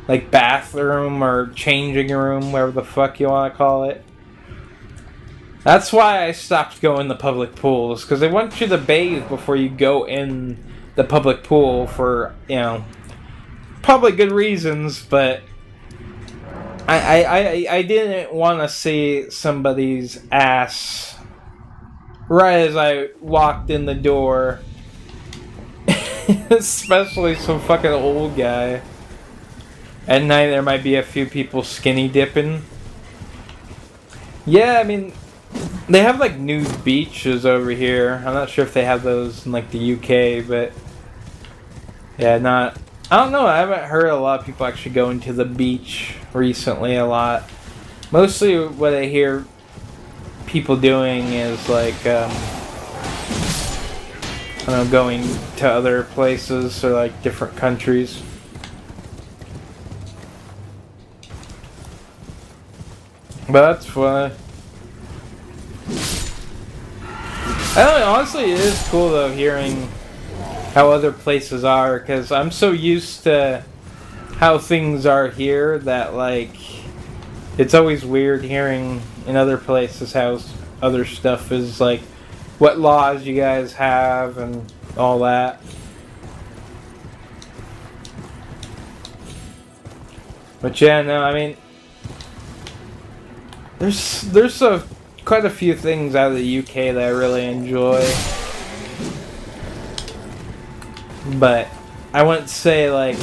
like bathroom or changing room, whatever the fuck you want to call it. That's why I stopped going to public pools, because they want you to bathe before you go in the public pool for, you know, probably good reasons, but I didn't want to see somebody's ass right as I walked in the door. Especially some fucking old guy. At night there might be a few people skinny dipping. Yeah, I mean, they have like nude beaches over here. I'm not sure if they have those in like the UK, but yeah, I don't know, I haven't heard a lot of people actually going to the beach recently a lot. Mostly what I hear people doing is like, I don't know, going to other places or like different countries. But that's fun. I don't know, honestly, it is cool though hearing how other places are, because I'm so used to how things are here that like it's always weird hearing in other places how other stuff is, like what laws you guys have and all that. But yeah, no, I mean, there's quite a few things out of the UK that I really enjoy. But I wouldn't say like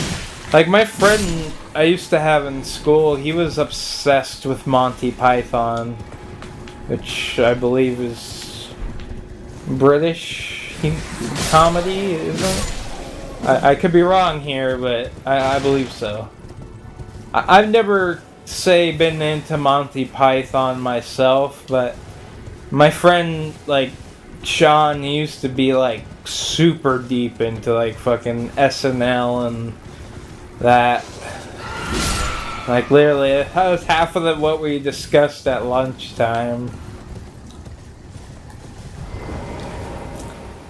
my friend I used to have in school, he was obsessed with Monty Python, which I believe is British comedy, isn't it? I could be wrong here, but I believe so. I've never, say, been into Monty Python myself, but my friend, like, Sean, he used to be, like, super deep into, like, fucking SNL and that. Like, literally, that was half of what we discussed at lunchtime.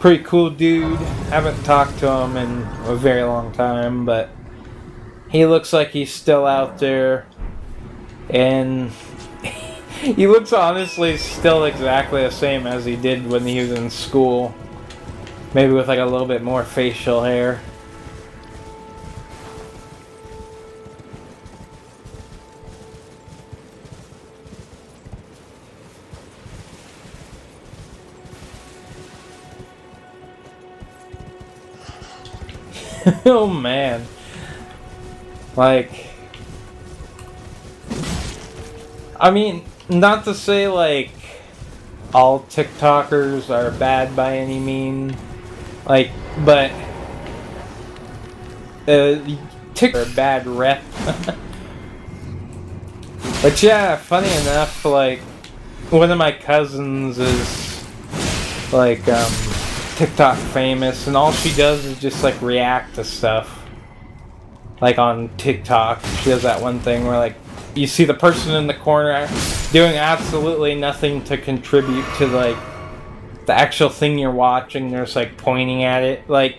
Pretty cool dude. Haven't talked to him in a very long time, but he looks like he's still out there. And he looks honestly still exactly the same as he did when he was in school. Maybe with like a little bit more facial hair. Oh man. Like, I mean, not to say like all TikTokers are bad by any mean, like, but TikTok are a bad rep. But yeah, funny enough, like one of my cousins is like TikTok famous, and all she does is just like react to stuff. Like on TikTok, she does that one thing where like you see the person in the corner doing absolutely nothing to contribute to like the actual thing you're watching. They're just like pointing at it. Like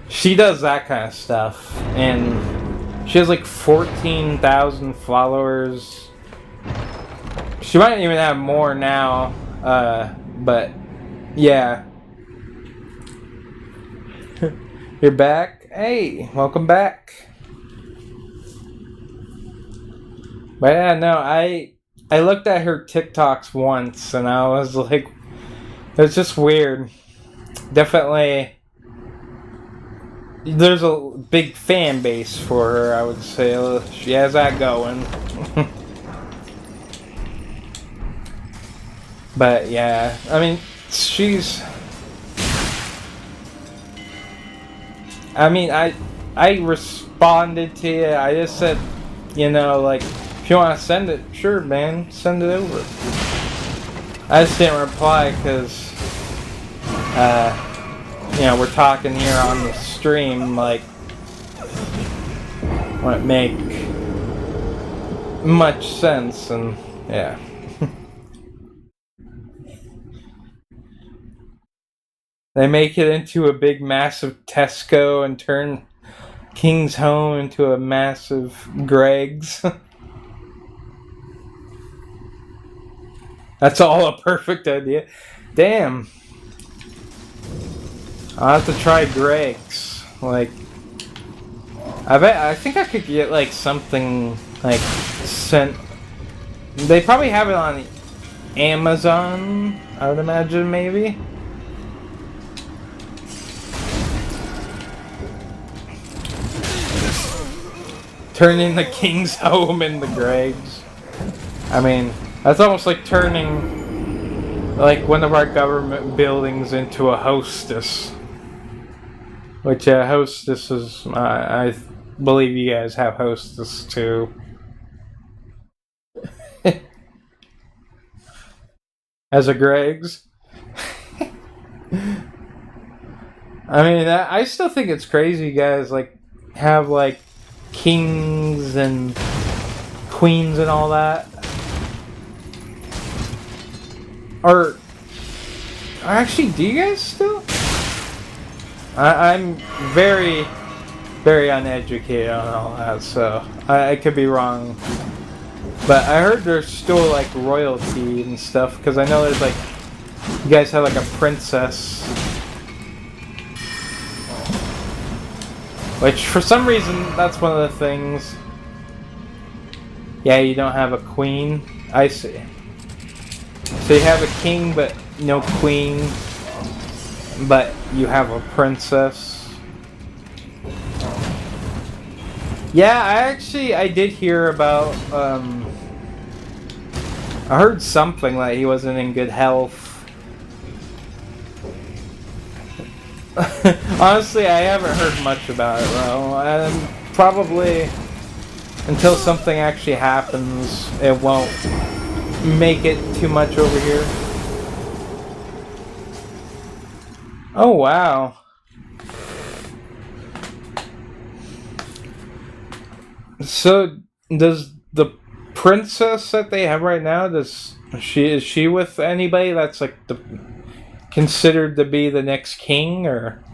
she does that kind of stuff, and she has like 14,000 followers. She might even have more now, but yeah. You're back? Hey, welcome back. But yeah, no, I looked at her TikToks once and I was like, it was just weird. Definitely, there's a big fan base for her, I would say. She has that going. But yeah, I mean, I responded to you. I just said, you know, like, if you want to send it, sure, man, send it over. I just didn't reply because, you know, we're talking here on the stream, like, wouldn't make much sense, and yeah. They make it into a big, massive Tesco and turn King's Home into a massive Greg's. That's all a perfect idea. Damn. I'll have to try Greg's. Like, I think I could get like something like sent. They probably have it on Amazon, I would imagine, maybe. Turning the King's Home into Greg's. I mean, that's almost like turning like one of our government buildings into a hostess. Which hostess is, I believe you guys have hostess too. As a Greg's. I mean, I still think it's crazy you guys like have like kings and queens and all that. Or actually, do you guys still? I'm very, very uneducated on all that, so I could be wrong. But I heard there's still like royalty and stuff, because I know there's like, you guys have like a princess. Which for some reason, that's one of the things. Yeah, you don't have a queen. I see. So you have a king, but no queen. But you have a princess. Yeah, I did hear about, I heard something like he wasn't in good health. Honestly, I haven't heard much about it though. And probably until something actually happens, it won't make it too much over here. Oh wow. So does the princess that they have right now, is she with anybody that's like considered to be the next king, or?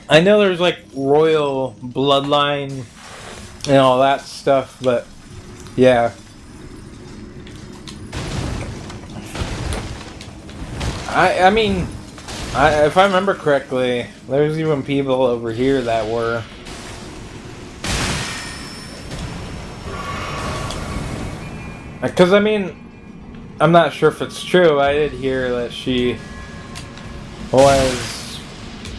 I know there's like royal bloodline and all that stuff, but yeah. I mean, if I remember correctly, there's even people over here that were. Because, I mean, I'm not sure if it's true. I did hear that she was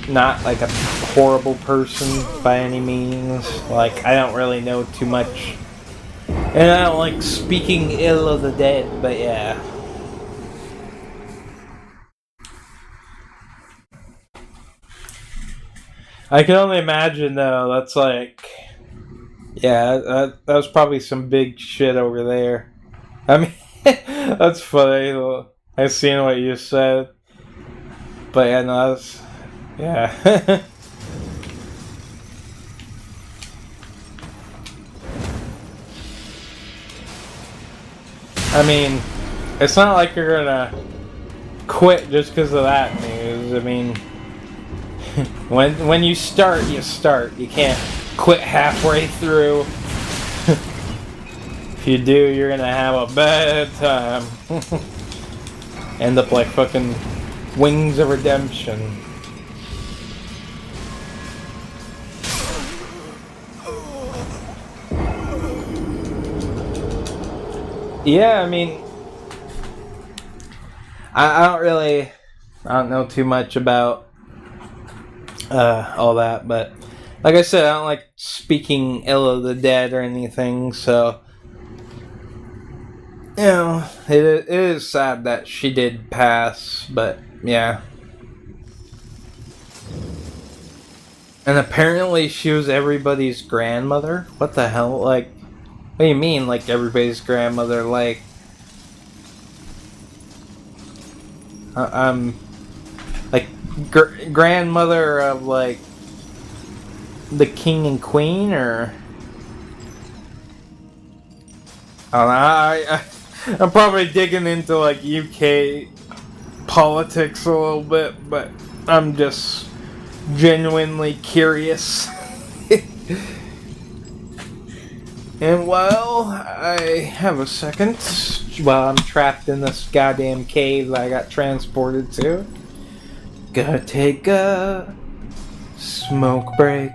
not like a horrible person by any means. Like, I don't really know too much. And I don't like speaking ill of the dead, but yeah. I can only imagine, though, that's like... Yeah, that was probably some big shit over there. I mean, that's funny. I seen what you said. But yeah, no, that's... Yeah. I mean, it's not like you're gonna quit just because of that news. I mean... when you start, you start. You can't quit halfway through. If you do, you're gonna have a bad time. End up like fucking Wings of Redemption. Yeah, I mean, I don't know too much about all that, but like I said, I don't like speaking ill of the dead or anything, so you know, it is sad that she did pass, but yeah. And apparently she was everybody's grandmother? What the hell? Like, what do you mean, like, everybody's grandmother? Like, like, grandmother of, like, the king and queen, or? I don't know, I'm probably digging into like UK politics a little bit, but I'm just genuinely curious. And while I have a second, while I'm trapped in this goddamn cave that I got transported to, gotta take a smoke break.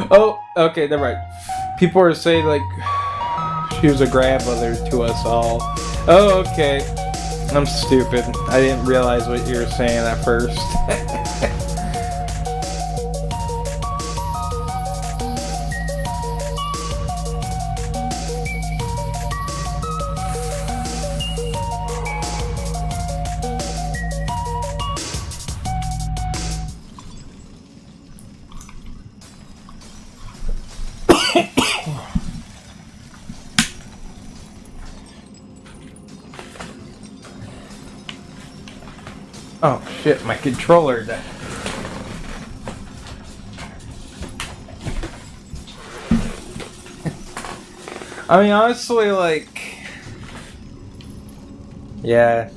Oh, okay, never mind. People are saying like she was a grandmother to us all. Oh, okay. I'm stupid. I didn't realize what you were saying at first. Oh shit, my controller died. I mean, honestly, like... Yeah.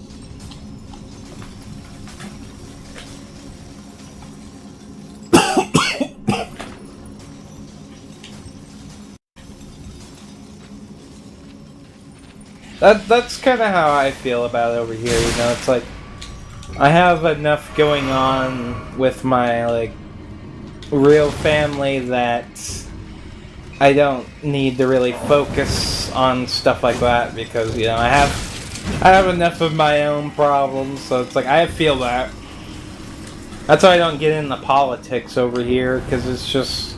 That's kind of how I feel about it over here, you know, it's like... I have enough going on with my, like, real family that I don't need to really focus on stuff like that because, you know, I have enough of my own problems, so it's like, I feel that. That's why I don't get into politics over here, because it's just,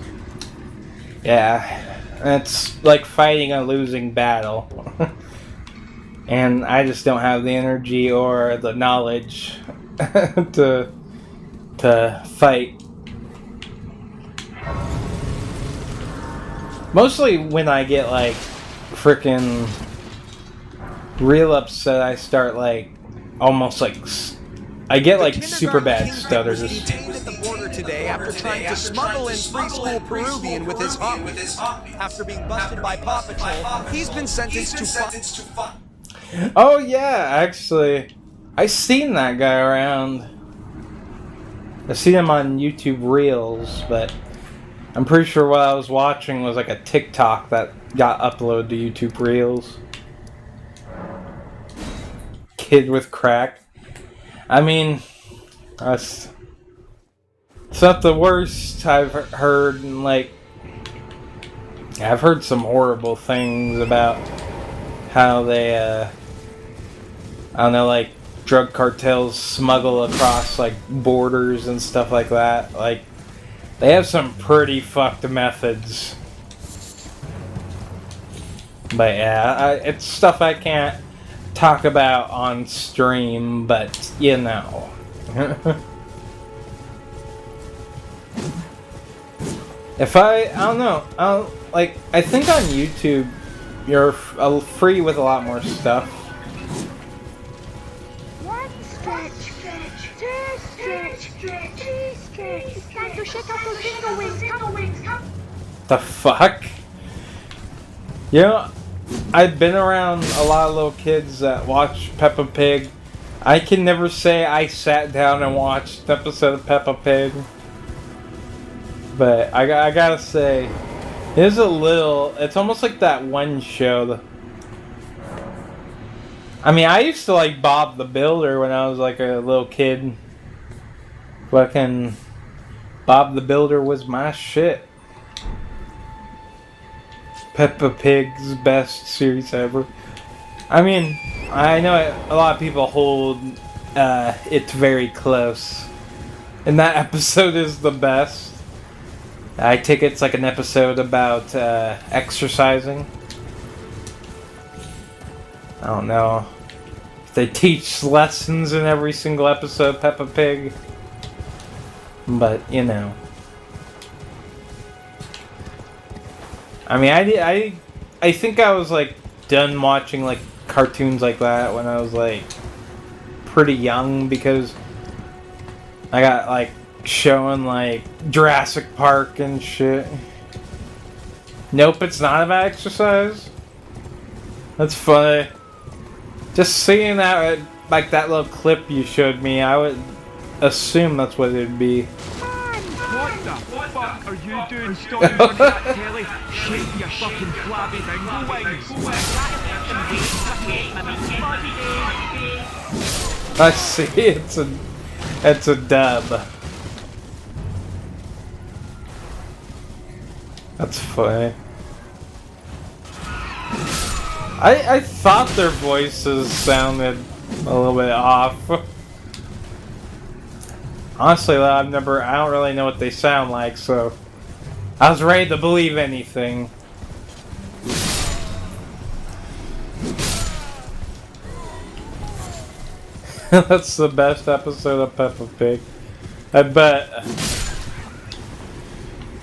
yeah, it's like fighting a losing battle. And I just don't have the energy or the knowledge to fight. Mostly when I get like freaking real upset, I start like almost like I get like super bad stutters. Detained at the border today after trying to smuggle in preschool Peruvian with his hot. After being busted by Paw Patrol, he's been sentenced to Oh yeah, actually, I seen that guy around. I seen him on YouTube Reels, but I'm pretty sure what I was watching was like a TikTok that got uploaded to YouTube Reels. Kid with crack. I mean, it's not the worst I've heard, and like, I've heard some horrible things about how they, I don't know, like, drug cartels smuggle across, like, borders and stuff like that. Like, they have some pretty fucked methods. But yeah, it's stuff I can't talk about on stream, but, you know. If I don't know, like, I think on YouTube, you're free with a lot more stuff. One stretch, two stretch, three stretch. It's time to shake out those dingo wings. Come. The fuck? You know, I've been around a lot of little kids that watch Peppa Pig. I can never say I sat down and watched an episode of Peppa Pig. But I gotta say, it's almost like that one show. I mean, I used to like Bob the Builder when I was like a little kid. Fucking Bob the Builder was my shit. Peppa Pig's best series ever. I mean, I know a lot of people hold it very close. And that episode is the best. I take it's like an episode about exercising. I don't know if they teach lessons in every single episode of Peppa Pig, but you know. I mean, I think I was like done watching like cartoons like that when I was like pretty young, because I got like showing like Jurassic Park and shit. Nope, it's not about exercise. That's funny. Just seeing that, like that little clip you showed me, I would assume that's what it'd be. What the fuck are you doing standing on that telly? Shake your fucking flabby dingle wings. I see, it's a dub. That's funny. I thought their voices sounded a little bit off. Honestly, though, I don't really know what they sound like, so I was ready to believe anything. That's the best episode of Peppa Pig. I bet.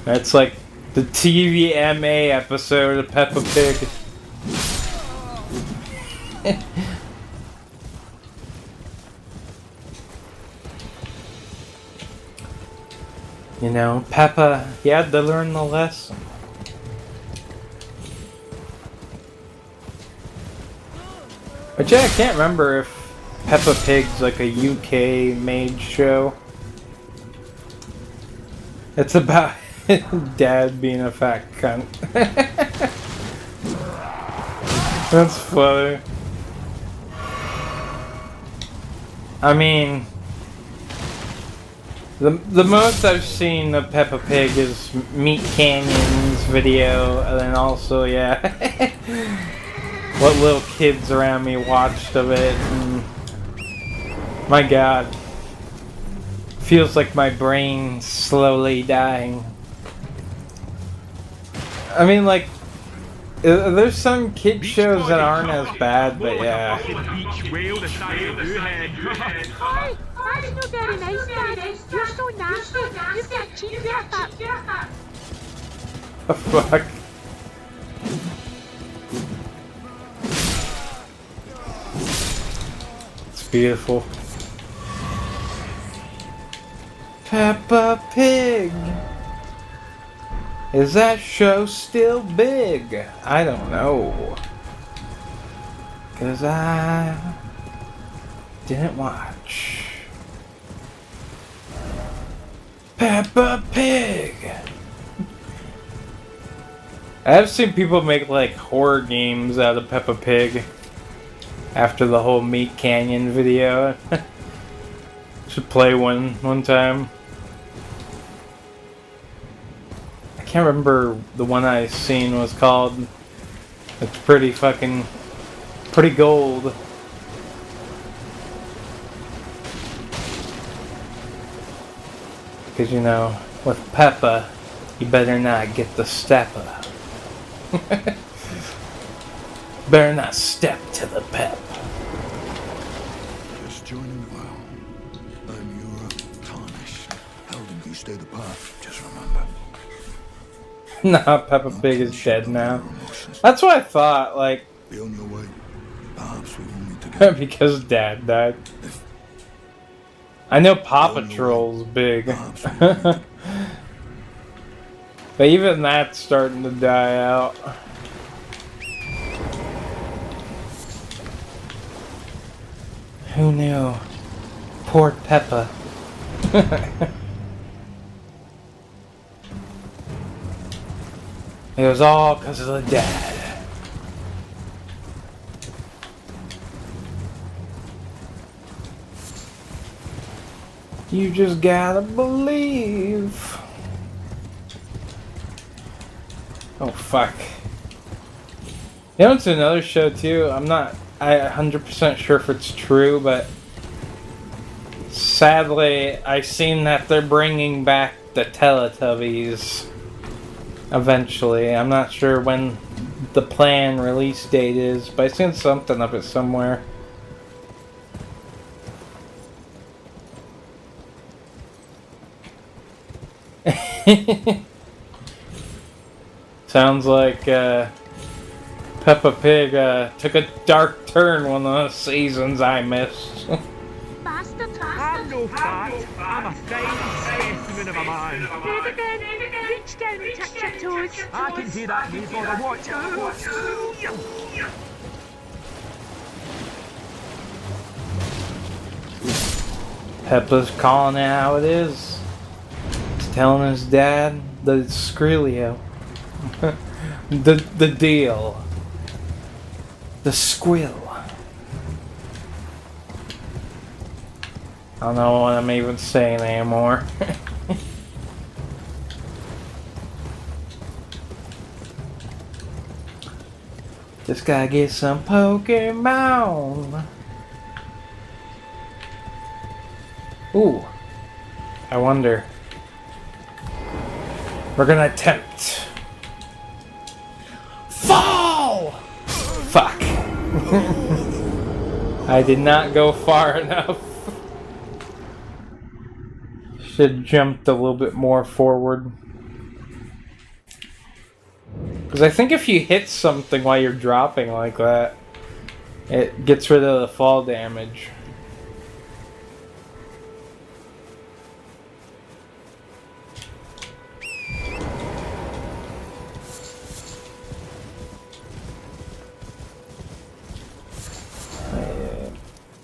That's like the TVMA episode of Peppa Pig. You know, Peppa, he had to learn the lesson. But yeah, I can't remember if Peppa Pig's like a UK made show. It's about Dad being a fat cunt. That's funny. I mean, the most I've seen of Peppa Pig is Meat Canyon's video, and then also, yeah, what little kids around me watched of it, and my god, feels like my brain's slowly dying. I mean, like, there's some kid shows that aren't as bad, but yeah. Hi, that's not very nice, Dad. You're so nasty. You've got cheap haircut. The fuck? It's beautiful. Peppa Pig! Is that show still big? I don't know. 'Cause I didn't watch. Peppa Pig! I've seen people make like horror games out of Peppa Pig after the whole Meat Canyon video. Should play one time. I can't remember the one I seen was called. It's pretty gold. Because, you know, with Peppa, you better not get the stepper. Better not step to the pep. Just joining well. I'm your tarnish. Elden, you stay the path. Just remember. Nah, Peppa Pig is dead now. That's what I thought, like... Be on your way. Perhaps we will meet again. Because Dad died. I know Paw Patrol's big. But even that's starting to die out. Who knew? Poor Peppa. It was all because of the dad. You just gotta believe. Oh fuck. You know, it's another show too. I'm not 100% sure if it's true, but sadly, I've seen that they're bringing back the Teletubbies eventually. I'm not sure when the planned release date is, but I've seen something of it somewhere. Sounds like Peppa Pig took a dark turn one of the seasons I missed. Bastard. I'm no fat. I'm a fine specimen of a man. David, then, reach down and touch your toes. I can do that, mate, for I want to. Peppa's calling it how it is. He's telling his dad that it's Skrillio. the deal. The squill. I don't know what I'm even saying anymore. Just gotta get some Pokemon. Ooh. I wonder. We're gonna attempt. Fall! Fuck. I did not go far enough. Should have jumped a little bit more forward. Because I think if you hit something while you're dropping like that, it gets rid of the fall damage.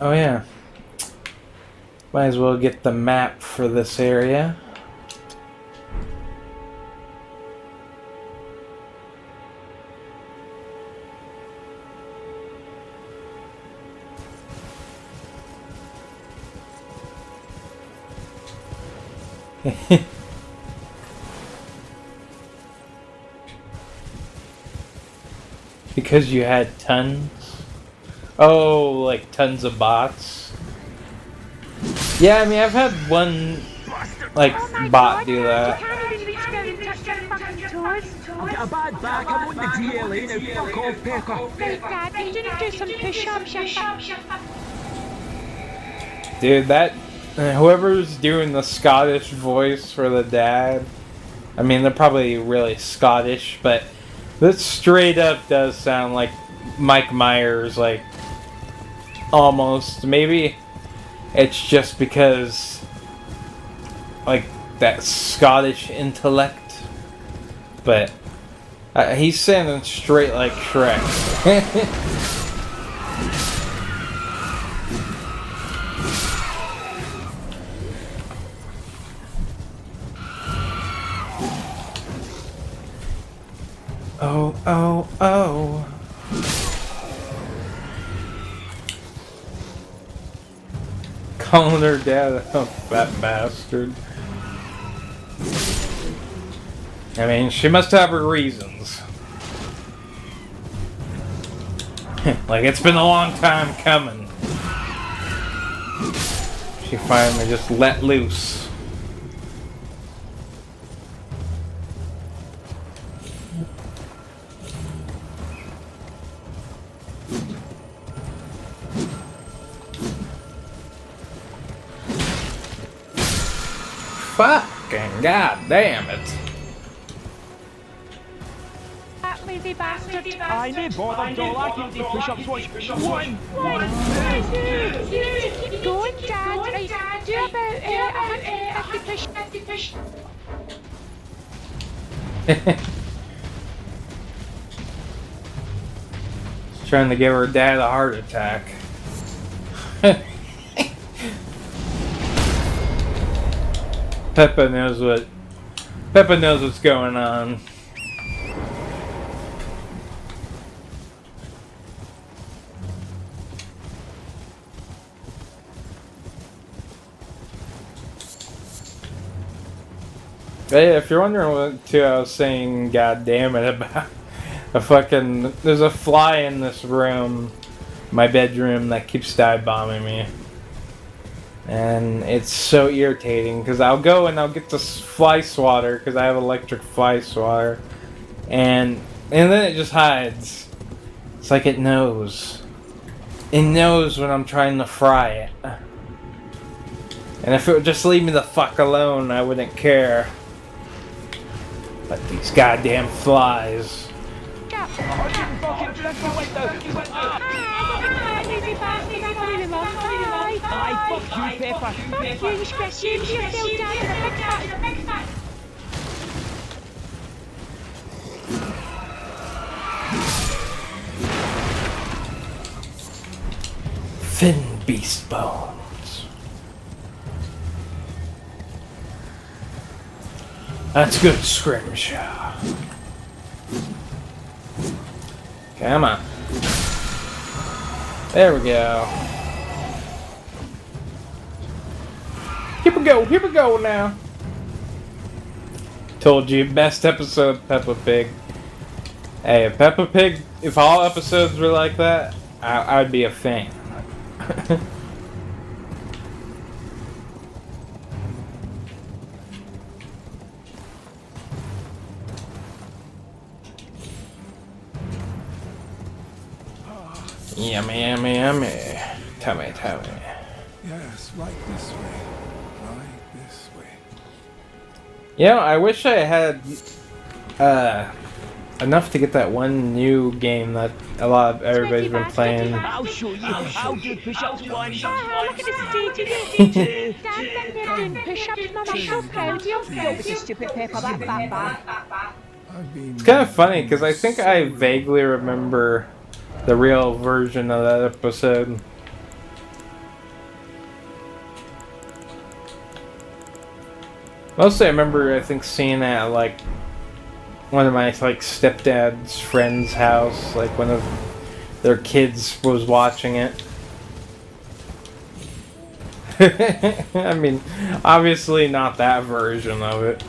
Oh yeah. Might as well get the map for this area. Because you had tons? Oh, like tons of bots? Yeah, I mean, I've had one, like, bot do that. You can't even reach down and touch your fucking toes. I'll get a bad back, I want the GLA now, fuck off, Pepper. Right, Dad, you didn't do some push-ups, Dude, that... whoever's doing the Scottish voice for the dad... I mean, they're probably really Scottish, but... this straight up does sound like Mike Myers, like... almost. Maybe it's just because... like, that Scottish intellect. But... he's sounding straight like Shrek. Oh, oh, oh. Calling her dad a fat bastard. I mean, she must have her reasons. Like, it's been a long time coming. She finally just let loose. Fucking goddamn it. That lazy bastard. I need bother, doll, I can do push-ups, watch. One, Keep going, Dad. Right, do about 150 push. She's trying to give her dad a heart attack. Peppa knows what's going on. Hey, if you're wondering what I was saying, god damn it, about there's a fly in this room, my bedroom, that keeps dive bombing me. And it's so irritating, because I'll go and I'll get this fly swatter, because I have electric fly swatter, and then it just hides. It's like it knows. It knows when I'm trying to fry it. And if it would just leave me the fuck alone, I wouldn't care. But these goddamn flies. I Aye, fuck you, Pepper. Fuck you, you should be ashamed of yourself, Dad, and a big fat... Thin beast bones. That's good skirmisher. Come on. There we go. Here we go now. Told you, best episode of Peppa Pig. Hey, if Peppa Pig, if all episodes were like that, I'd be a fan. Yummy, yummy, yummy. Tummy, tummy. Yes, right this way. Right this way. You know, I wish I had enough to get that one new game that a lot of everybody's been playing. I'll show you. I'll do push-ups one. Oh, look at the stage of it. Dad's in there doing push-ups, Mum. I'm so proud of you. Don't be so stupid, Pepper. That bad. I've been... It's kind of funny because I think I vaguely remember the real version of that episode. Mostly I remember, I think, seeing it at, like, one of my, like, stepdad's friend's house. Like, one of their kids was watching it. I mean, obviously not that version of it.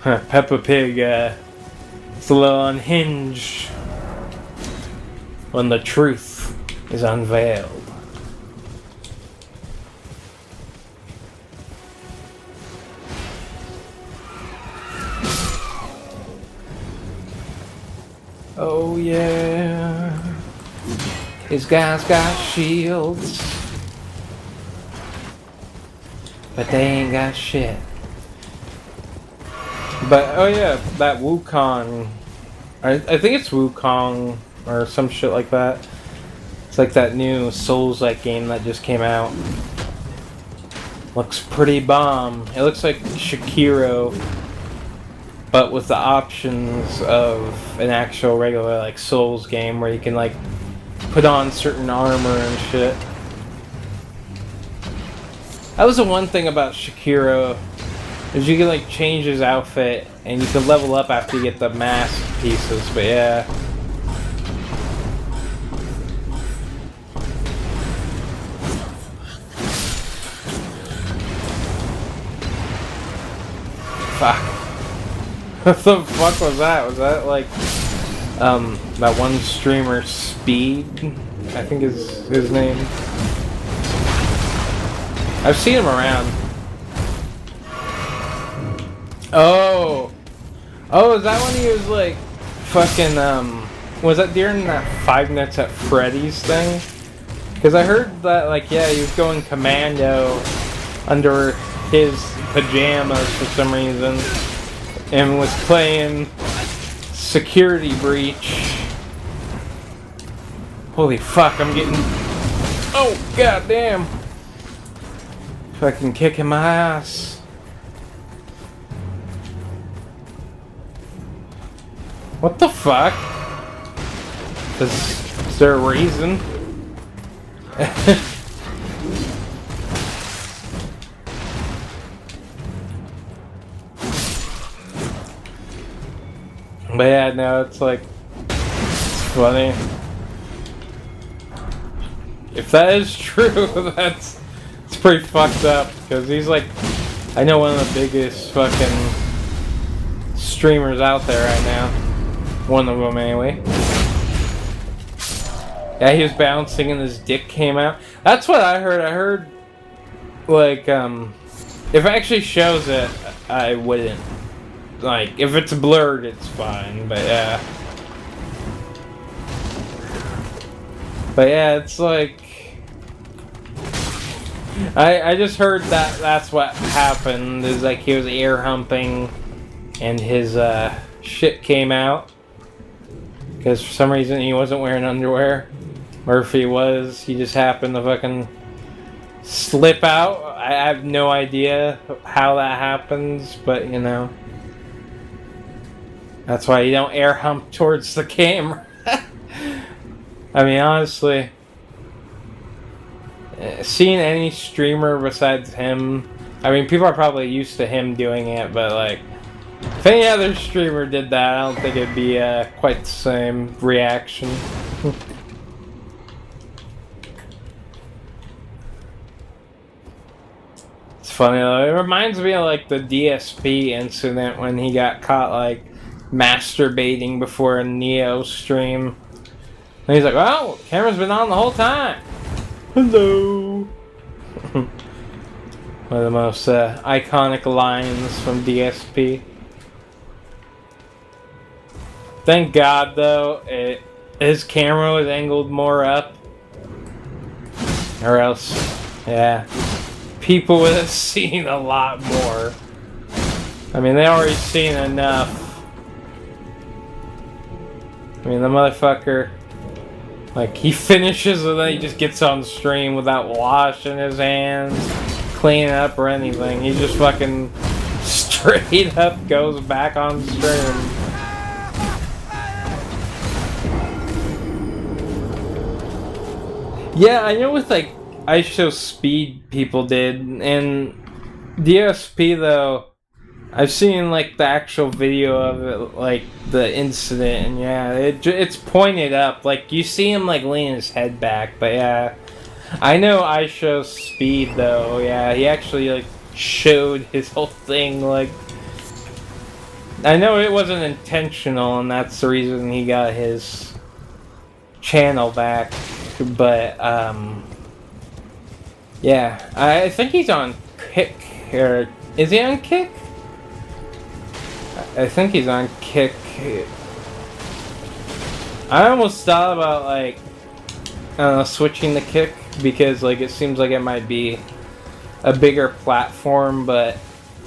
Peppa Pig, it's a little unhinged when the truth is unveiled. Oh yeah, these guys got shields, but they ain't got shit. But oh yeah, that Wukong, I think it's Wukong or some shit like that. It's like that new Souls-like game that just came out. Looks pretty bomb. It looks like Shakiro, but with the options of an actual regular like Souls game where you can like put on certain armor and shit. That was the one thing about Shakiro, is you can like change his outfit and you can level up after you get the mask pieces, but yeah. Fuck. What the fuck was that? Was that like that one streamer Speed? I think is his name. I've seen him around. Oh, is that when he was like fucking was that during that Five Nights at Freddy's thing? Because I heard that like, yeah, he was going commando under his pajamas for some reason and was playing Security Breach. Holy fuck, I'm getting... Oh, goddamn. Fucking kicking my ass. What the fuck? Is there a reason? But yeah, no, it's like, it's funny. If that is true, it's pretty fucked up, because he's like, I know one of the biggest fucking streamers out there right now. One of them anyway. Yeah, he was bouncing and his dick came out. That's what I heard. I heard, like, if it actually shows it, I wouldn't. Like, if it's blurred, it's fine, but yeah. But yeah, it's like... I just heard that that's what happened, is like he was air humping and his shit came out. Because for some reason he wasn't wearing underwear. Murphy was. He just happened to fucking slip out. I have no idea how that happens, but you know. That's why you don't air hump towards the camera. I mean, honestly, seeing any streamer besides him, I mean, people are probably used to him doing it, but like, if any other streamer did that, I don't think it'd be quite the same reaction. It's funny though, it reminds me of like the DSP incident when he got caught like masturbating before a Neo stream. And he's like, "Oh, camera's been on the whole time." Hello. One of the most iconic lines from DSP. Thank God though, his camera was angled more up. Or else, yeah, people would have seen a lot more. I mean, they already seen enough. I mean, the motherfucker, like, he finishes and then he just gets on stream without washing his hands, cleaning up or anything. He just fucking straight up goes back on stream. Yeah, I know with like IShowSpeed people did, and DSP though, I've seen like the actual video of it, like the incident, and yeah, it's pointed up. Like you see him like lean his head back, but yeah, I know IShowSpeed though. Yeah, he actually like showed his whole thing. Like I know it wasn't intentional, and that's the reason he got his channel back. But yeah, I think he's on Kick. Or is he on Kick? I think he's on Kick. I almost thought about like switching to Kick because like it seems like it might be a bigger platform, but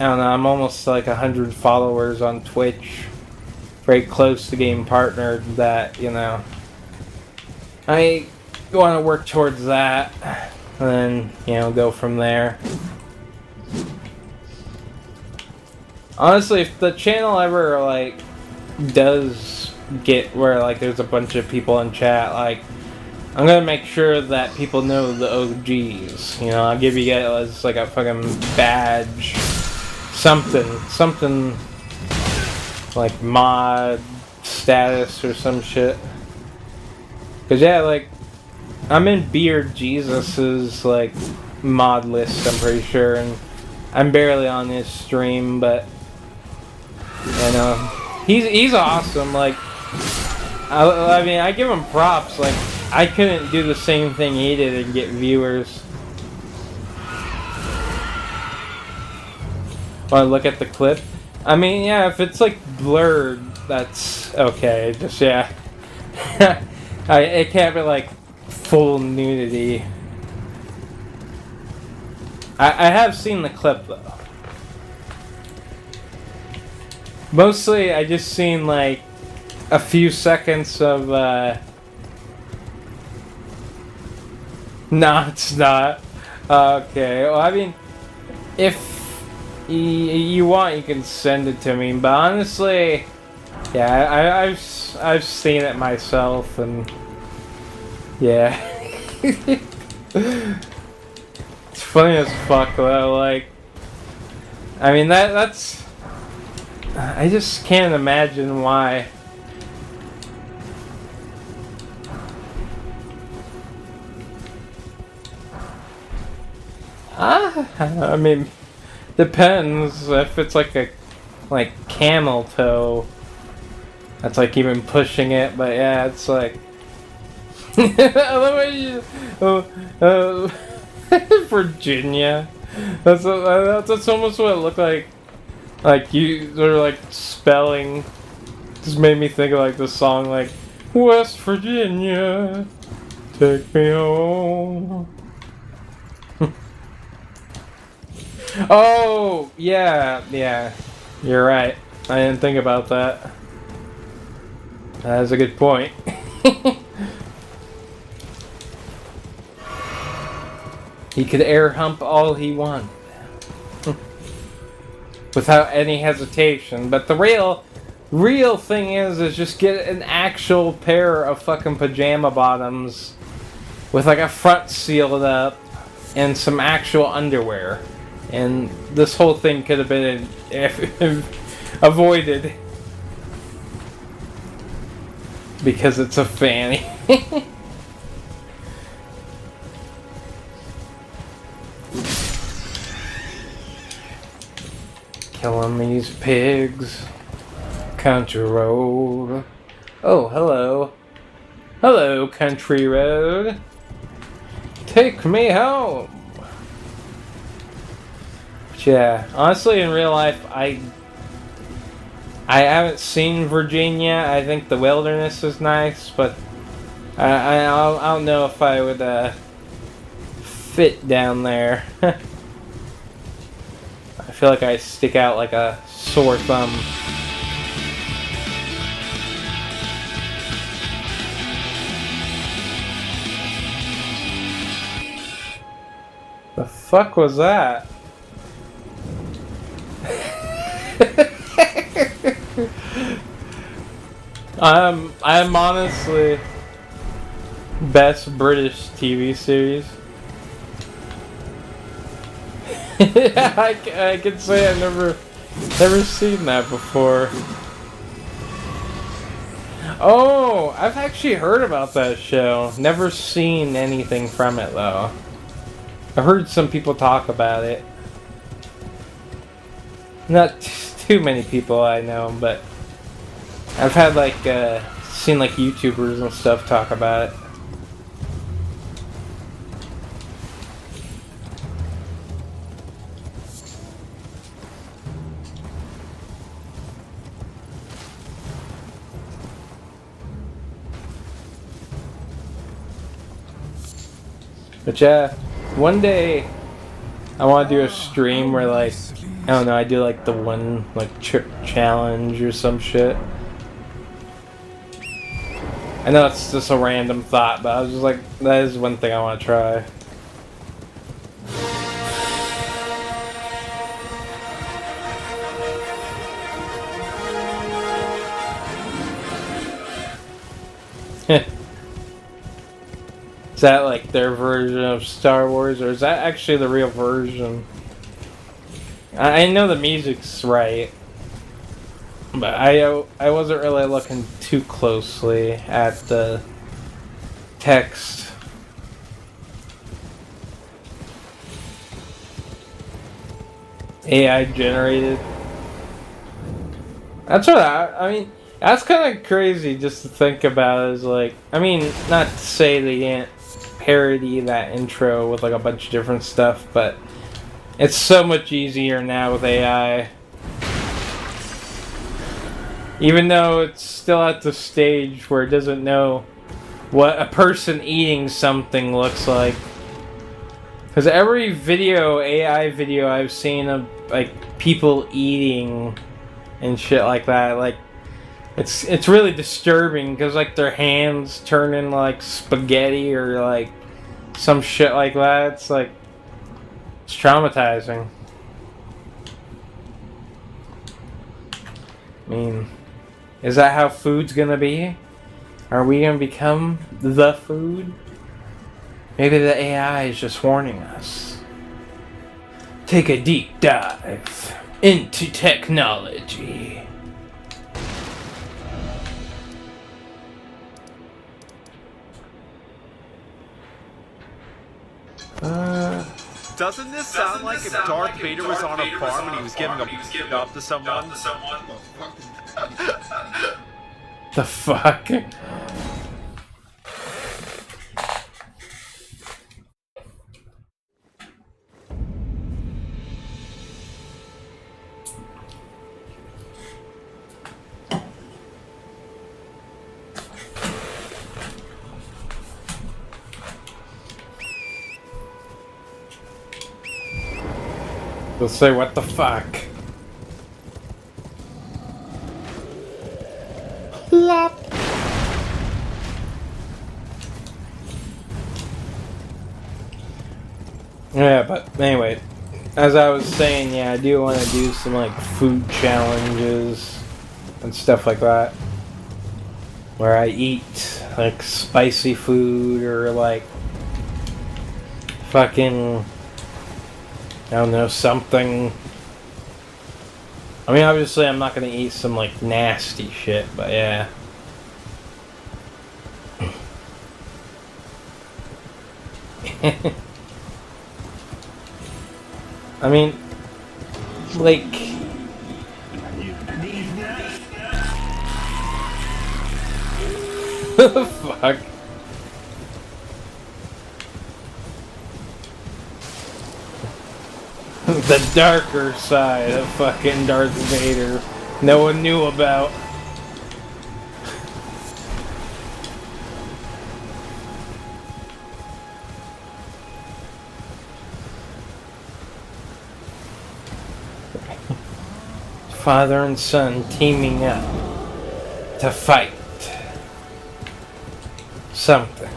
I don't know. I'm almost like 100 followers on Twitch, very close to game partner. That you know, I want to work towards that, and then you know go from there. Honestly, if the channel ever like does get where like there's a bunch of people in chat, like I'm gonna make sure that people know the OGs. You know, I'll give you guys like a fucking badge, something like mod status or some shit. Cause yeah, like I'm in Beard Jesus's like mod list, I'm pretty sure, and I'm barely on his stream, but you know, he's awesome. Like I mean, I give him props. Like I couldn't do the same thing he did and get viewers. Want to look at the clip? I mean, yeah, if it's like blurred, that's okay. Just yeah, it can't be like full nudity. I have seen the clip though. Mostly I just seen like a few seconds of no, it's not. Okay, well I mean if you want you can send it to me, but honestly yeah, I've seen it myself and yeah. It's funny as fuck though, like I mean that's I just can't imagine why. I mean depends if it's like a camel toe. That's like even pushing it, but yeah, it's like Virginia. That's almost what it looked like. Like you were like spelling. Just made me think of like the song like West Virginia, take me home. Oh yeah, you're right. I didn't think about that. That's a good point. He could air hump all he wanted. Without any hesitation. But the real thing is just get an actual pair of fucking pajama bottoms with like a front sealed up and some actual underwear. And this whole thing could have been avoided. Because it's a fanny. Killing these pigs. Country road. Oh, hello. Hello, country road. Take me home. But yeah, honestly, in real life, I haven't seen Virginia. I think the wilderness is nice, but I don't know if I would fit down there. I feel like I stick out like a sore thumb. The fuck was that? I'm honestly best British TV series. I can say I've never seen that before. Oh, I've actually heard about that show. Never seen anything from it though. I heard some people talk about it. Not too many people I know, but I've had like seen like YouTubers and stuff talk about it. But yeah, one day I want to do a stream where like, I don't know, I do like the one like challenge or some shit. I know it's just a random thought, but I was just like, that is one thing I want to try. Is that like their version of Star Wars, or is that actually the real version? I know the music's right, but I wasn't really looking too closely at the text. AI generated. That's what I mean. That's kind of crazy just to think about. Is like, I mean, not to say they didn't parody that intro with like a bunch of different stuff, but it's so much easier now with AI. Even though it's still at the stage where it doesn't know what a person eating something looks like. Because every video, AI video I've seen of like people eating and shit like that, like it's really disturbing because like their hands turn into like spaghetti or like some shit like that. It's like, it's traumatizing. I mean, is that how food's gonna be? Are we gonna become the food? Maybe the AI is just warning us. Take a deep dive into technology. Doesn't this sound like if Darth Vader was on a farm and he was giving a up to someone? The fuck? They'll say, what the fuck? Plop. Yeah, but anyway, as I was saying, yeah, I do want to do some like food challenges and stuff like that, where I eat like spicy food or like fucking, I don't know, something. I mean, obviously, I'm not gonna eat some like nasty shit, but yeah. I mean, like, fuck. The darker side of fucking Darth Vader no one knew about. Father and son teaming up to fight something.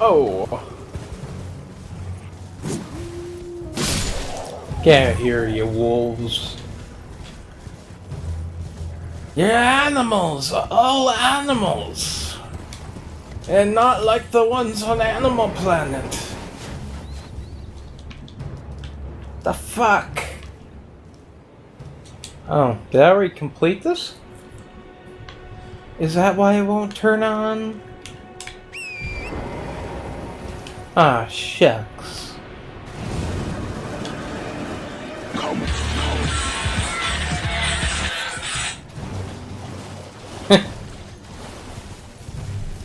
Oh. Get out of here, you wolves. You're animals! All animals! And not like the ones on Animal Planet. The fuck? Oh, did I already complete this? Is that why it won't turn on? Ah, shucks.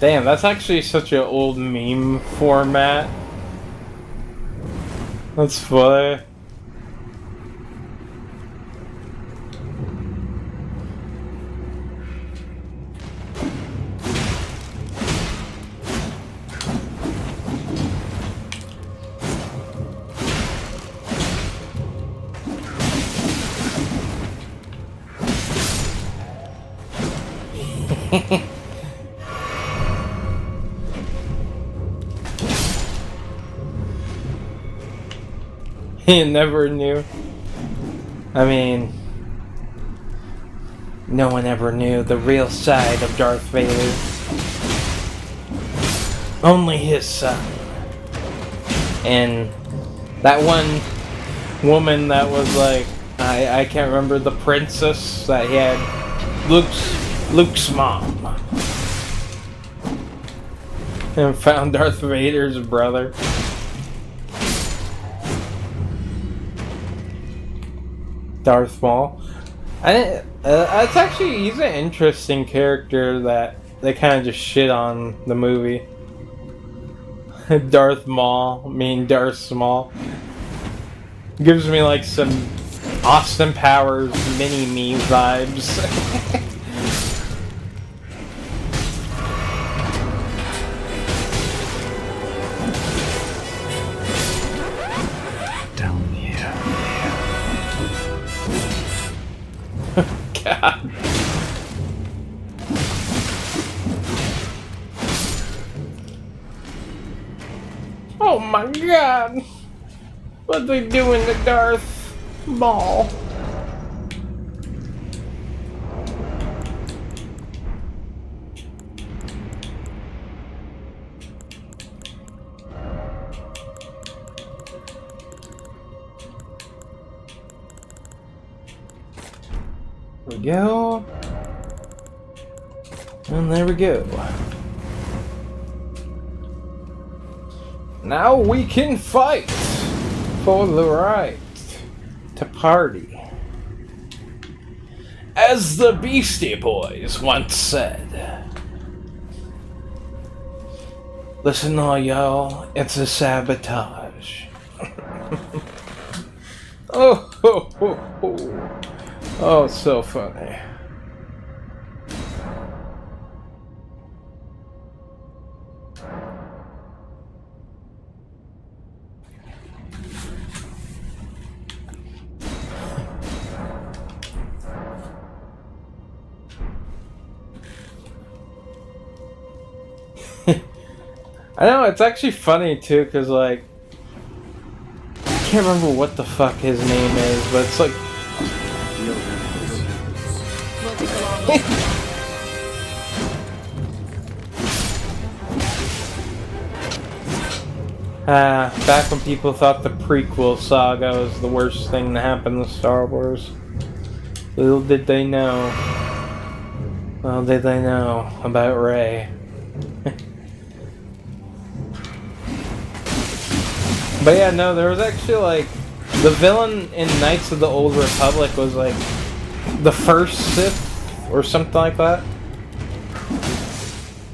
Damn, that's actually such an old meme format. That's funny. You never knew. I mean, no one ever knew the real side of Darth Vader. Only his son. And that one woman that was like, I can't remember, the princess that he had, Luke's mom. And found Darth Vader's brother. Darth Maul. It's actually, he's an interesting character that they kind of just shit on the movie. Darth Maul, Darth Small. Gives me like some Austin Powers mini-me vibes. Down here. God. Oh my god! What they doing to Darth Maul? There we go. And there we go. Now we can fight for the right to party. As the Beastie Boys once said. Listen all y'all, it's a sabotage. Oh, ho, ho, ho. Oh, so funny. I know, it's actually funny too, because like, I can't remember what the fuck his name is, but it's like... Back when people thought the prequel saga was the worst thing to happen to Star Wars. Little did they know. Well, did they know about Rey. But yeah, no, there was actually like... The villain in Knights of the Old Republic was like... the first Sith, or something like that.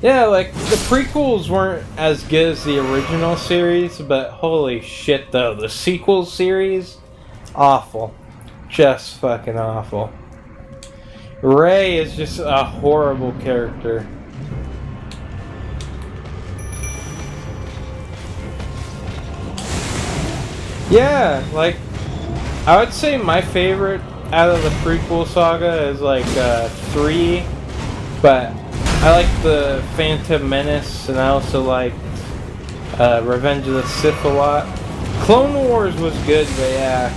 Yeah, like, the prequels weren't as good as the original series, but holy shit though, the sequel series, awful. Just fucking awful. Rey is just a horrible character. Yeah, like, I would say my favorite out of the prequel saga is like 3, but I like the Phantom Menace, and I also liked Revenge of the Sith a lot. Clone Wars was good, but yeah.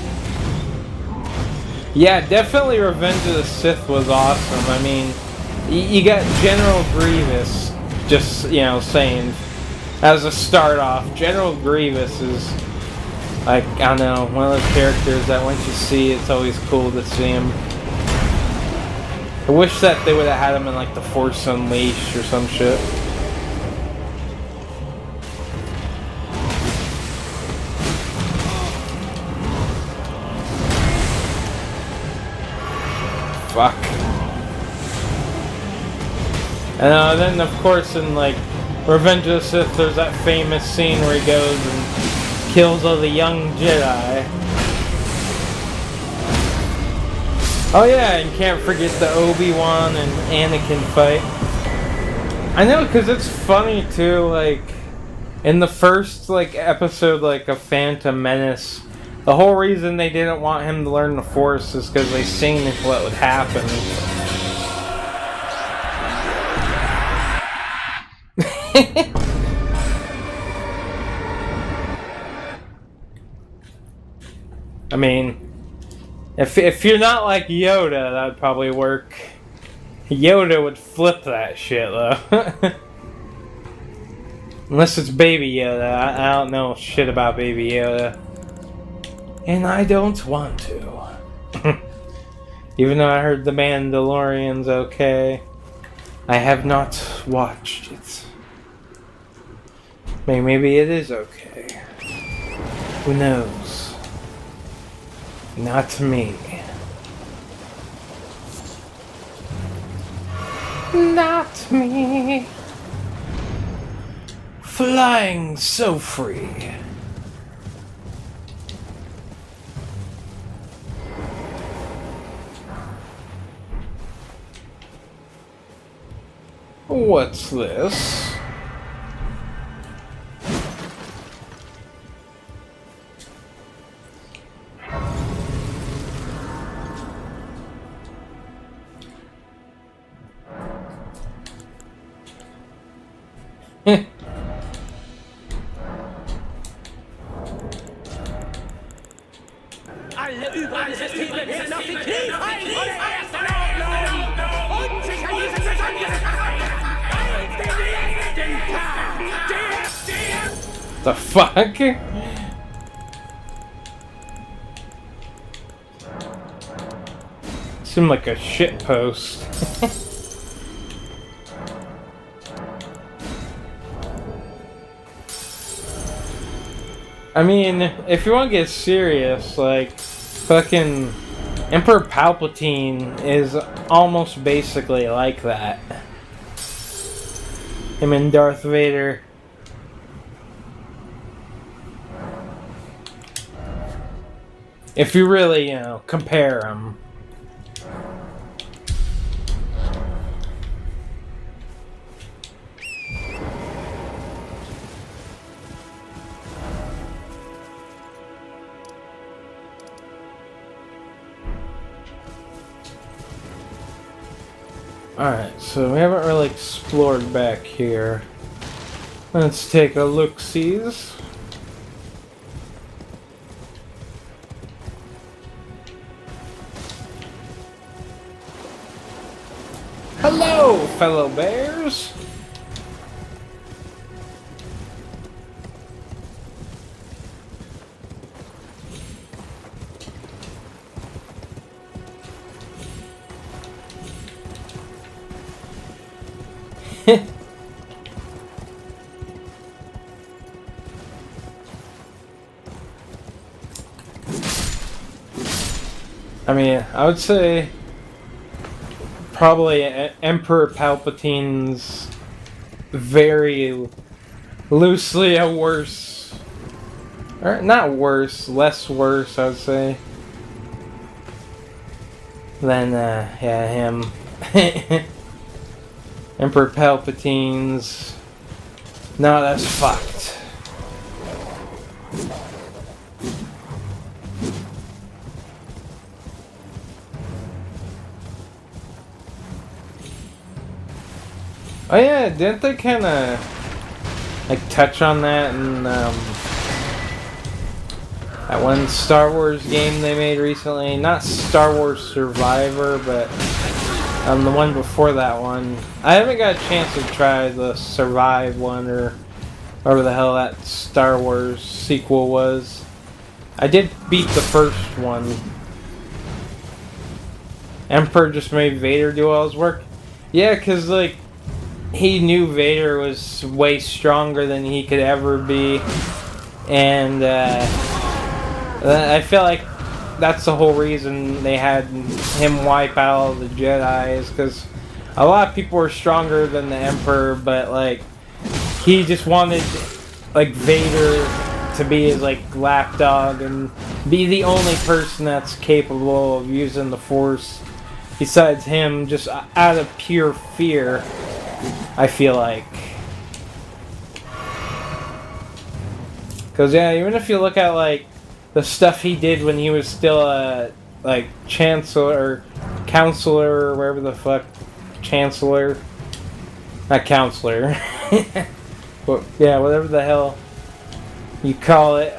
Yeah, definitely Revenge of the Sith was awesome. I mean, you got General Grievous, just, you know, saying, as a start off, General Grievous is, like, I don't know, one of those characters that once you see, it's always cool to see him. I wish that they would have had him in like the Force Unleashed or some shit. Fuck. And then of course in like Revenge of the Sith there's that famous scene where he goes and kills all the young Jedi. Oh yeah, and can't forget the Obi-Wan and Anakin fight. I know, because it's funny too, like, in the first, like, episode, like, of Phantom Menace, the whole reason they didn't want him to learn the Force is because they seen what would happen. I mean... If you're not like Yoda, that would probably work. Yoda would flip that shit, though. Unless it's Baby Yoda. I don't know shit about Baby Yoda. And I don't want to. Even though I heard The Mandalorian's okay. I have not watched it. Maybe it is okay. Who knows? Not me. Not me. Flying so free. What's this? Alle übrigen Systeme werden auf die Knie fallen vor der ersten Ordnung! Und sich an diesen besonderen als den letzten Tag! The fuck? Seemed like a shit post. I mean, if you want to get serious, like, fucking Emperor Palpatine is almost basically like that. Him and Darth Vader. If you really, you know, compare them. Alright, so we haven't really explored back here. Let's take a look-sees. Hello, fellow bears! I mean, I would say probably Emperor Palpatine's very loosely a worse, or not worse, less worse, I would say, than yeah, him. Emperor Palpatine's. No, that's fucked. Oh yeah, didn't they kind of like touch on that in that one Star Wars game they made recently? Not Star Wars Survivor, but the one before that one. I haven't got a chance to try the Survive one or whatever the hell that Star Wars sequel was. I did beat the first one. Emperor just made Vader do all his work. Yeah, cause like he knew Vader was way stronger than he could ever be, and I feel like that's the whole reason they had him wipe out all the Jedi, is because a lot of people were stronger than the Emperor, but like he just wanted like Vader to be his like lapdog and be the only person that's capable of using the Force besides him, just out of pure fear, I feel like. Because yeah, even if you look at like the stuff he did when he was still a like chancellor or counselor or wherever the fuck, chancellor, not counselor, but yeah, whatever the hell you call it.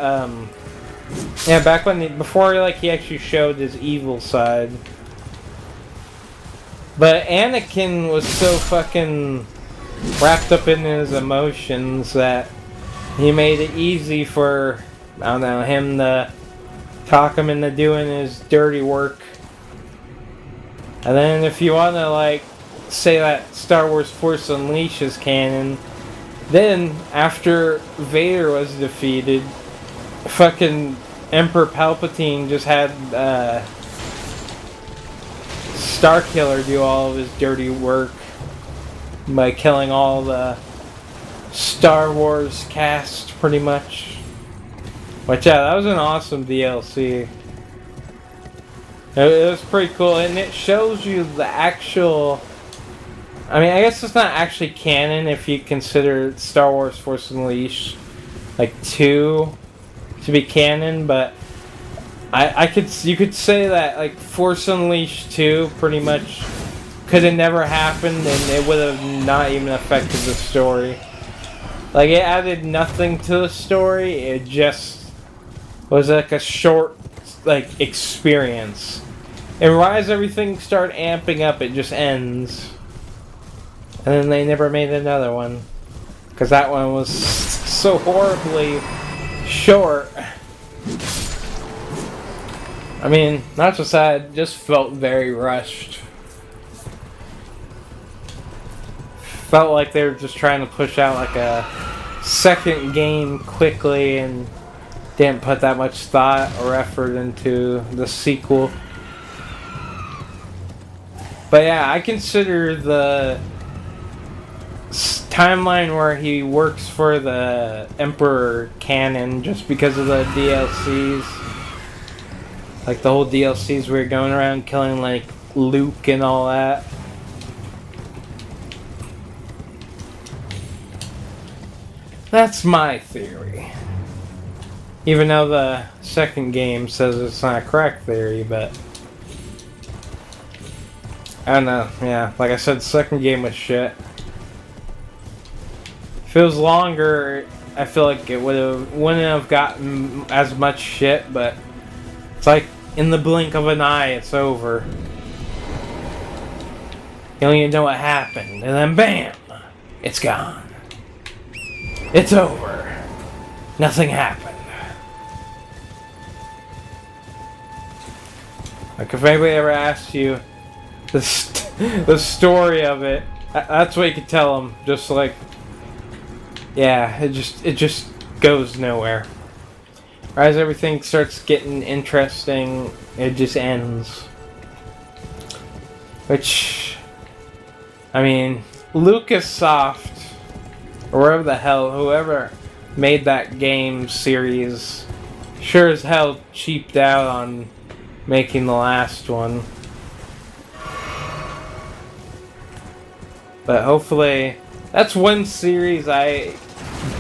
Yeah, back when before like he actually showed his evil side. But Anakin was so fucking wrapped up in his emotions that he made it easy for, I don't know, him to talk him into doing his dirty work. And then if you want to like say that Star Wars Force Unleashed is canon, then after Vader was defeated, fucking Emperor Palpatine just had Starkiller do all of his dirty work by killing all the Star Wars cast, pretty much. Which, yeah, that was an awesome DLC. It was pretty cool, and it shows you the actual... I mean, I guess it's not actually canon if you consider Star Wars Force Unleashed, like, 2 to be canon, but you could say that like Force Unleashed 2 pretty much could have never happened and it would have not even affected the story. Like it added nothing to the story, it just was like a short like experience. And right as everything started amping up, it just ends. And then they never made another one. Because that one was so horribly short. I mean, not just that, it just felt very rushed. Felt like they were just trying to push out like a second game quickly and didn't put that much thought or effort into the sequel. But yeah, I consider the timeline where he works for the Emperor canon just because of the DLCs. Like the whole DLCs where you're going around killing like Luke and all that. That's my theory. Even though the second game says it's not a correct theory, but I don't know, yeah. Like I said, the second game was shit. If it was longer, I feel like it wouldn't have gotten as much shit, but it's like in the blink of an eye, it's over. You don't even know what happened, and then BAM! It's gone. It's over. Nothing happened. Like if anybody ever asked you the story of it, that's what you could tell them. Just like, yeah, it just goes nowhere. Or as everything starts getting interesting, it just ends. Which, I mean, LucasSoft, or wherever the hell, whoever made that game series, sure as hell cheaped out on making the last one. But hopefully, that's one series I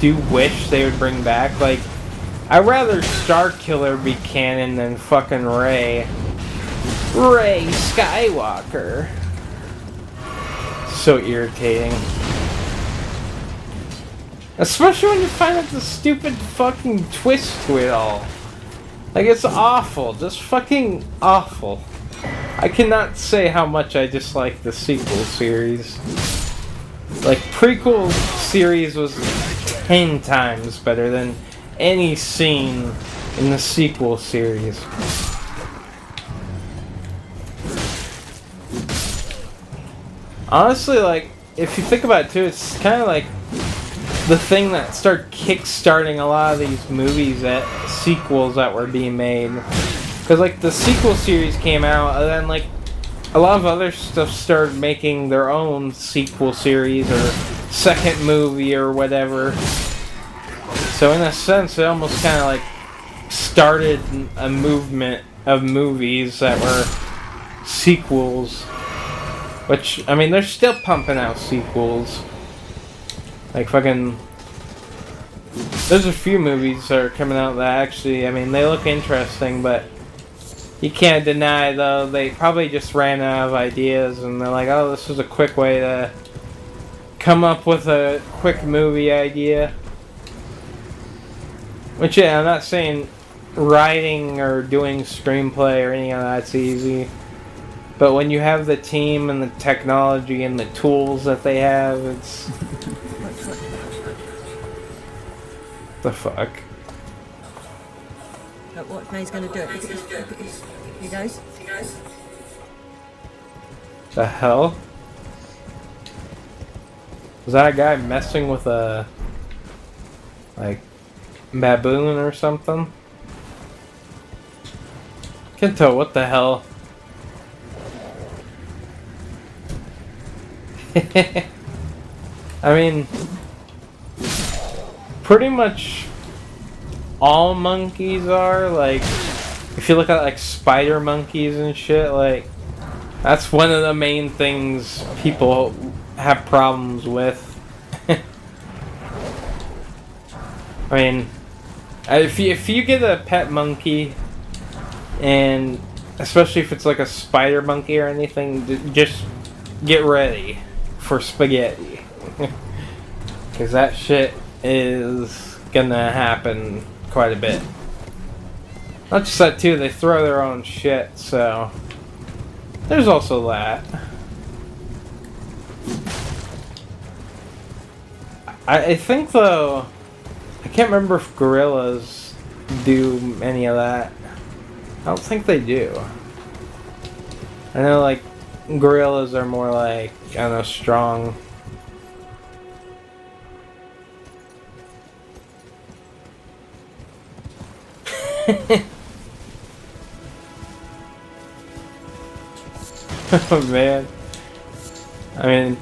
do wish they would bring back. Like, I'd rather Starkiller be canon than fucking Rey Skywalker. So irritating. Especially when you find out the stupid fucking twist to it all. Like, it's awful. Just fucking awful. I cannot say how much I dislike the sequel series. Like, prequel series was 10 times better than any scene in the sequel series. Honestly, like, if you think about it too, it's kind of like the thing that started kick-starting a lot of these movies, sequels that were being made. Because, like, the sequel series came out, and then, like, a lot of other stuff started making their own sequel series, or second movie, or whatever. So, in a sense, it almost kind of, like, started a movement of movies that were sequels. Which, I mean, they're still pumping out sequels. Like, fucking... There's a few movies that are coming out that actually, I mean, they look interesting, but you can't deny, though, they probably just ran out of ideas, and they're like, oh, this is a quick way to come up with a quick movie idea. Which, yeah, I'm not saying writing or doing screenplay or any of that's easy. But when you have the team and the technology and the tools that they have, it's... the fuck? Look what May's going to do. Look at this. Look at this. Here goes. The hell? Was that a guy messing with a... like... baboon or something? Can't tell what the hell. I mean, pretty much all monkeys are, like, if you look at, like, spider monkeys and shit, like, that's one of the main things people have problems with. I mean, if you get a pet monkey, and especially if it's like a spider monkey or anything, just get ready for spaghetti. Because that shit is gonna happen quite a bit. Not just that too, they throw their own shit, so there's also that. I think though, I can't remember if gorillas do any of that. I don't think they do. I know, like, gorillas are more like, I don't know, strong. Oh man. I mean,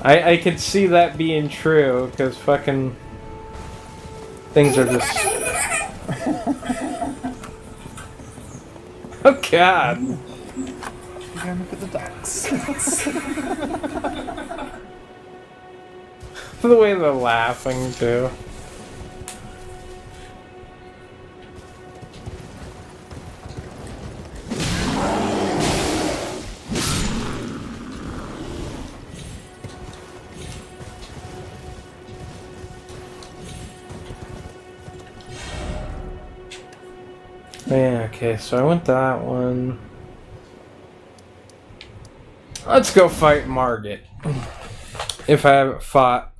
I could see that being true, because fucking things are just... Oh god! You gotta look at the ducks. The way they're laughing too. Yeah, okay, so I went to that one. Let's go fight Margit. If I haven't fought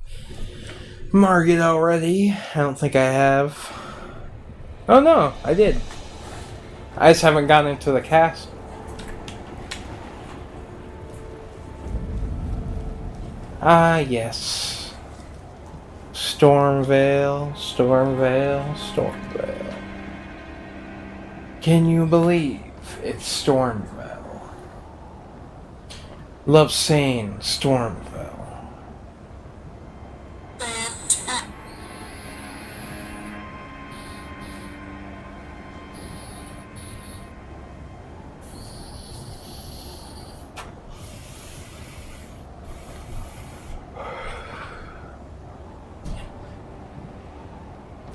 Margit already. I don't think I have. Oh no, I did. I just haven't gotten into the cast. Ah, yes. Stormvale, Stormvale, Stormvale. Can you believe it's Stormvale? Love saying Stormvale.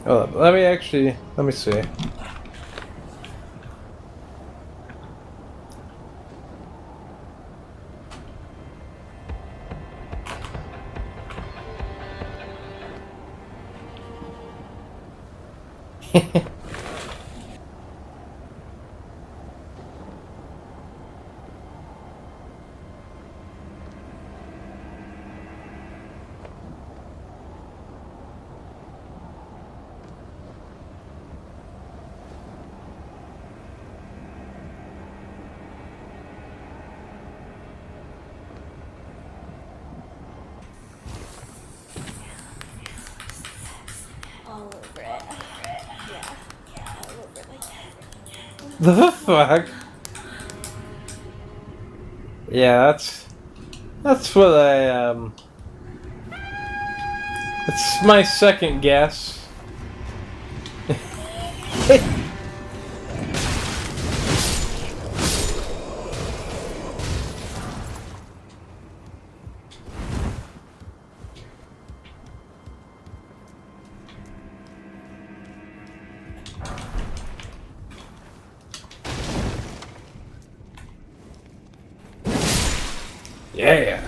Oh, let me see. All over it. Yeah, all over it like that. The fuck? Yeah, that's what it's my second guess. Yeah.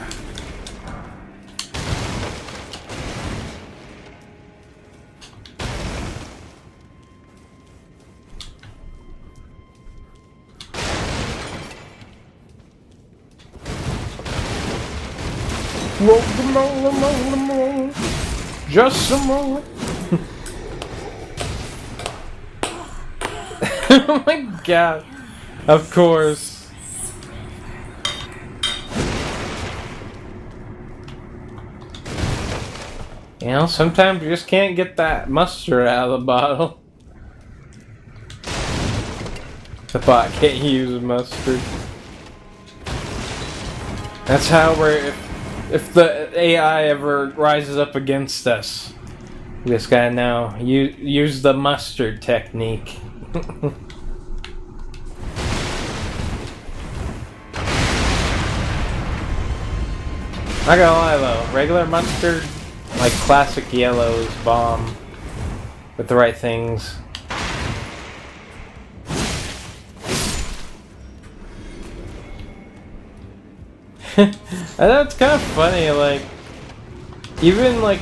Roll the moon. Just a moment. Oh my god. Of course. You know, sometimes you just can't get that mustard out of the bottle. The bot can't use mustard. That's how if the AI ever rises up against us, we just gotta know, use the mustard technique. Not gonna lie though, regular mustard, like classic yellow, is bomb with the right things. I know it's kind of funny, like, even like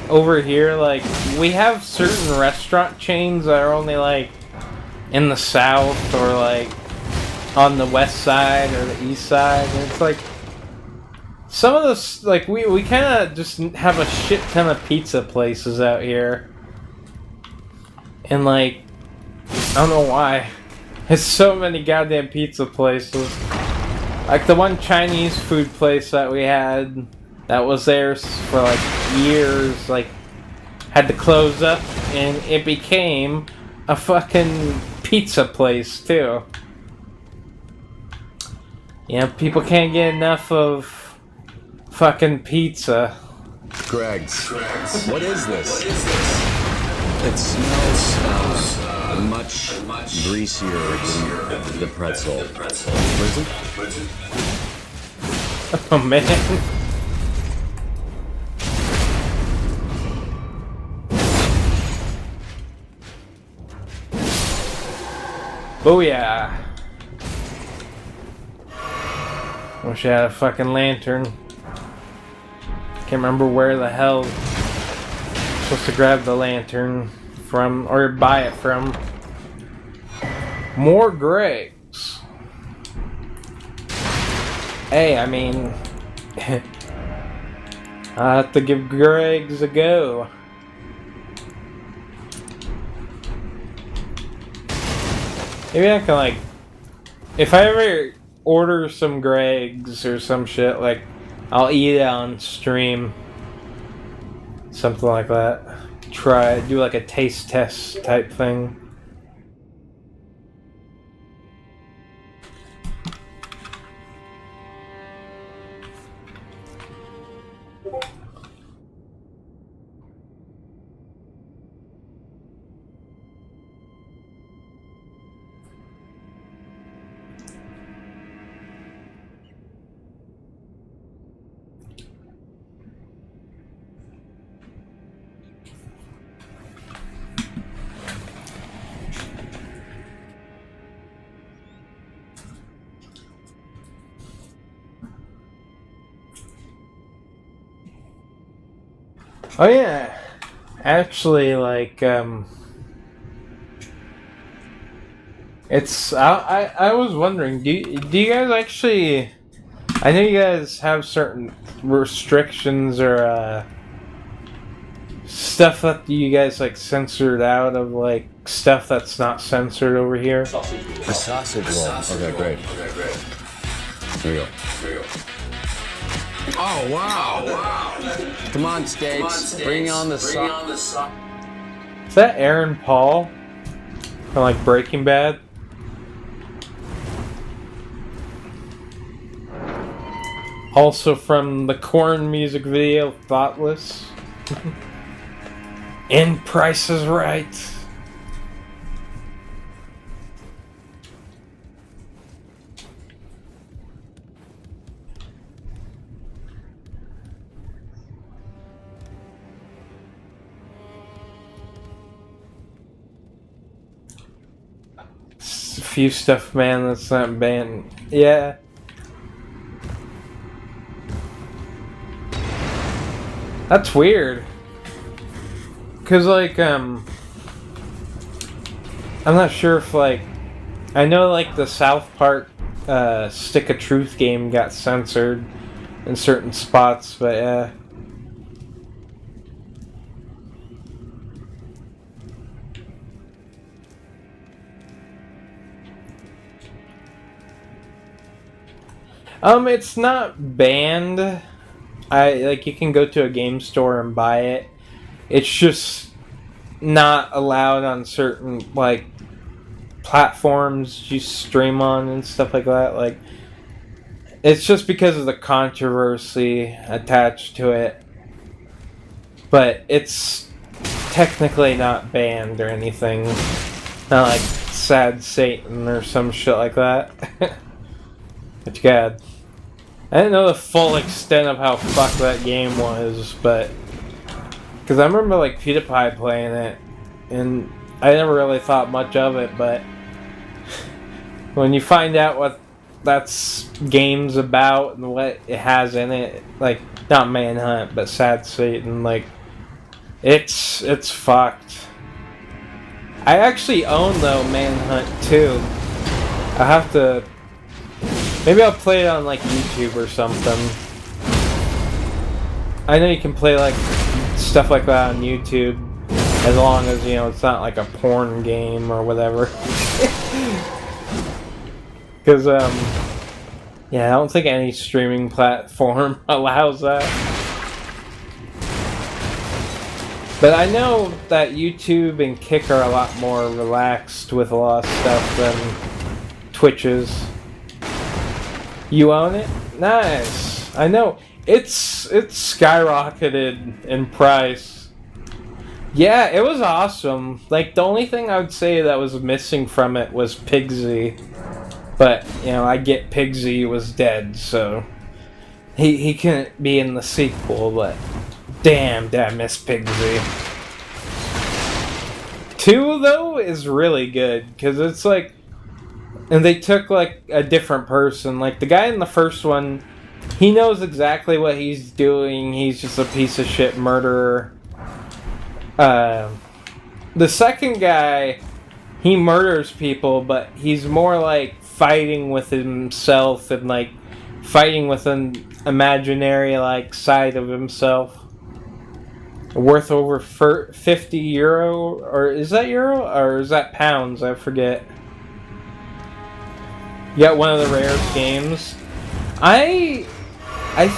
over here, like, we have certain restaurant chains that are only like in the south or like on the west side or the east side, and it's like some of this, like, we kind of just have a shit ton of pizza places out here, and like, I don't know why, there's so many goddamn pizza places. Like the one Chinese food place that we had that was there for like years, like, had to close up, and it became a fucking pizza place too. You know, people can't get enough of fucking pizza. Greg, what is this? It smells much greasier than the pretzel. What is it? Oh man. Booyah. Wish I had a fucking lantern. Can't remember where the hell I'm supposed to grab the lantern from, or buy it from. More Gregs. Hey, I mean, I have to give Gregs a go. Maybe I can, like, if I ever order some Gregs or some shit, like, I'll eat it on stream. Something like that. Do like a taste test type thing. Oh yeah, actually, like, it's, I was wondering, do you guys actually, I know you guys have certain restrictions or, stuff that you guys, like, censored out of, like, stuff that's not censored over here? A sausage roll. Okay, great. Here we go. Oh, wow. Come on, Skates. Bring on the sauce. Is that Aaron Paul from, like, Breaking Bad? Also from the Korn music video, Thoughtless. And Price is Right. A few stuff, man, that's not banned. Yeah. That's weird. Cause like, I'm not sure if like, I know like the South Park, Stick of Truth game got censored in certain spots, but yeah. It's not banned. You can go to a game store and buy it. It's just not allowed on certain, like, platforms you stream on and stuff like that. Like, it's just because of the controversy attached to it. But it's technically not banned or anything. Not like Sad Satan or some shit like that. But God. I didn't know the full extent of how fucked that game was, but... Because I remember, like, PewDiePie playing it, and I never really thought much of it, but... when you find out what that's game's about and what it has in it, like, not Manhunt, but Sad Satan, like... It's fucked. I actually own, though, Manhunt 2. I have to... Maybe I'll play it on, like, YouTube or something. I know you can play, like, stuff like that on YouTube. As long as, you know, it's not, like, a porn game or whatever. Because, yeah, I don't think any streaming platform allows that. But I know that YouTube and Kick are a lot more relaxed with a lot of stuff than Twitch is. You own it? Nice. I know. It's skyrocketed in price. Yeah, it was awesome. Like, the only thing I would say that was missing from it was Pigsy. But, you know, I get Pigsy was dead, so... He couldn't be in the sequel, but... Damn, did I miss Pigsy. 2, though, is really good, because it's like... And they took, like, a different person. Like, the guy in the first one, he knows exactly what he's doing. He's just a piece of shit murderer. The second guy, he murders people, but he's more like fighting with himself and like fighting with an imaginary like side of himself. Worth over 50 euro, or is that euro or is that pounds? I forget. You got one of the rarest games. I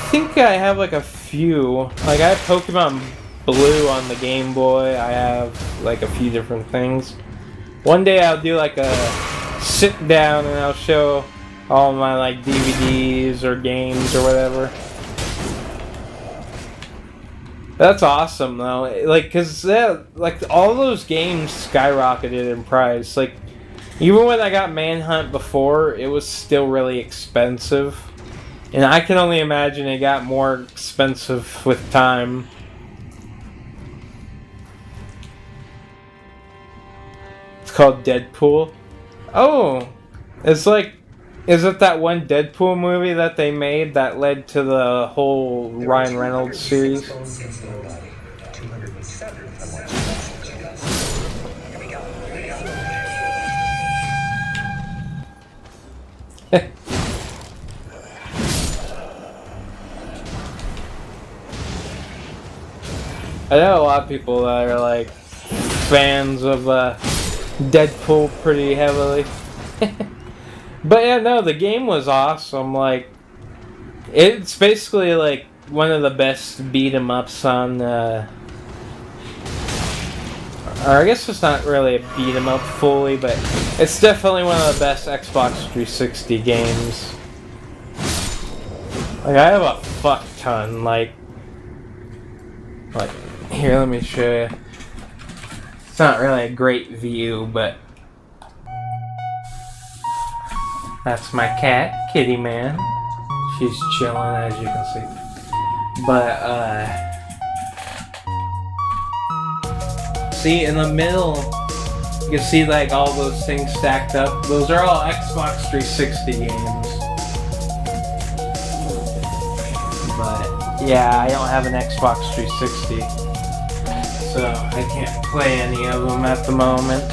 think I have like a few. Like I have Pokemon Blue on the Game Boy. I have like a few different things. One day I'll do like a sit down and I'll show all my like DVDs or games or whatever. That's awesome though. Like, cause like all those games skyrocketed in price. Like, even when I got Manhunt before, it was still really expensive. And I can only imagine it got more expensive with time. It's called Deadpool. Oh, it's like, is it that one Deadpool movie that they made that led to the whole Ryan Reynolds series? I know a lot of people that are like fans of Deadpool pretty heavily. But yeah, no, the game was awesome. Like, it's basically like one of the best beat 'em ups on or I guess it's not really a beat 'em up fully, but it's definitely one of the best Xbox 360 games. Like, I have a fuck ton, like here, let me show you. It's not really a great view, but that's my cat, Kitty Man. She's chilling, as you can see. But, see, in the middle, you can see, like, all those things stacked up. Those are all Xbox 360 games. But, yeah, I don't have an Xbox 360. So, I can't play any of them at the moment.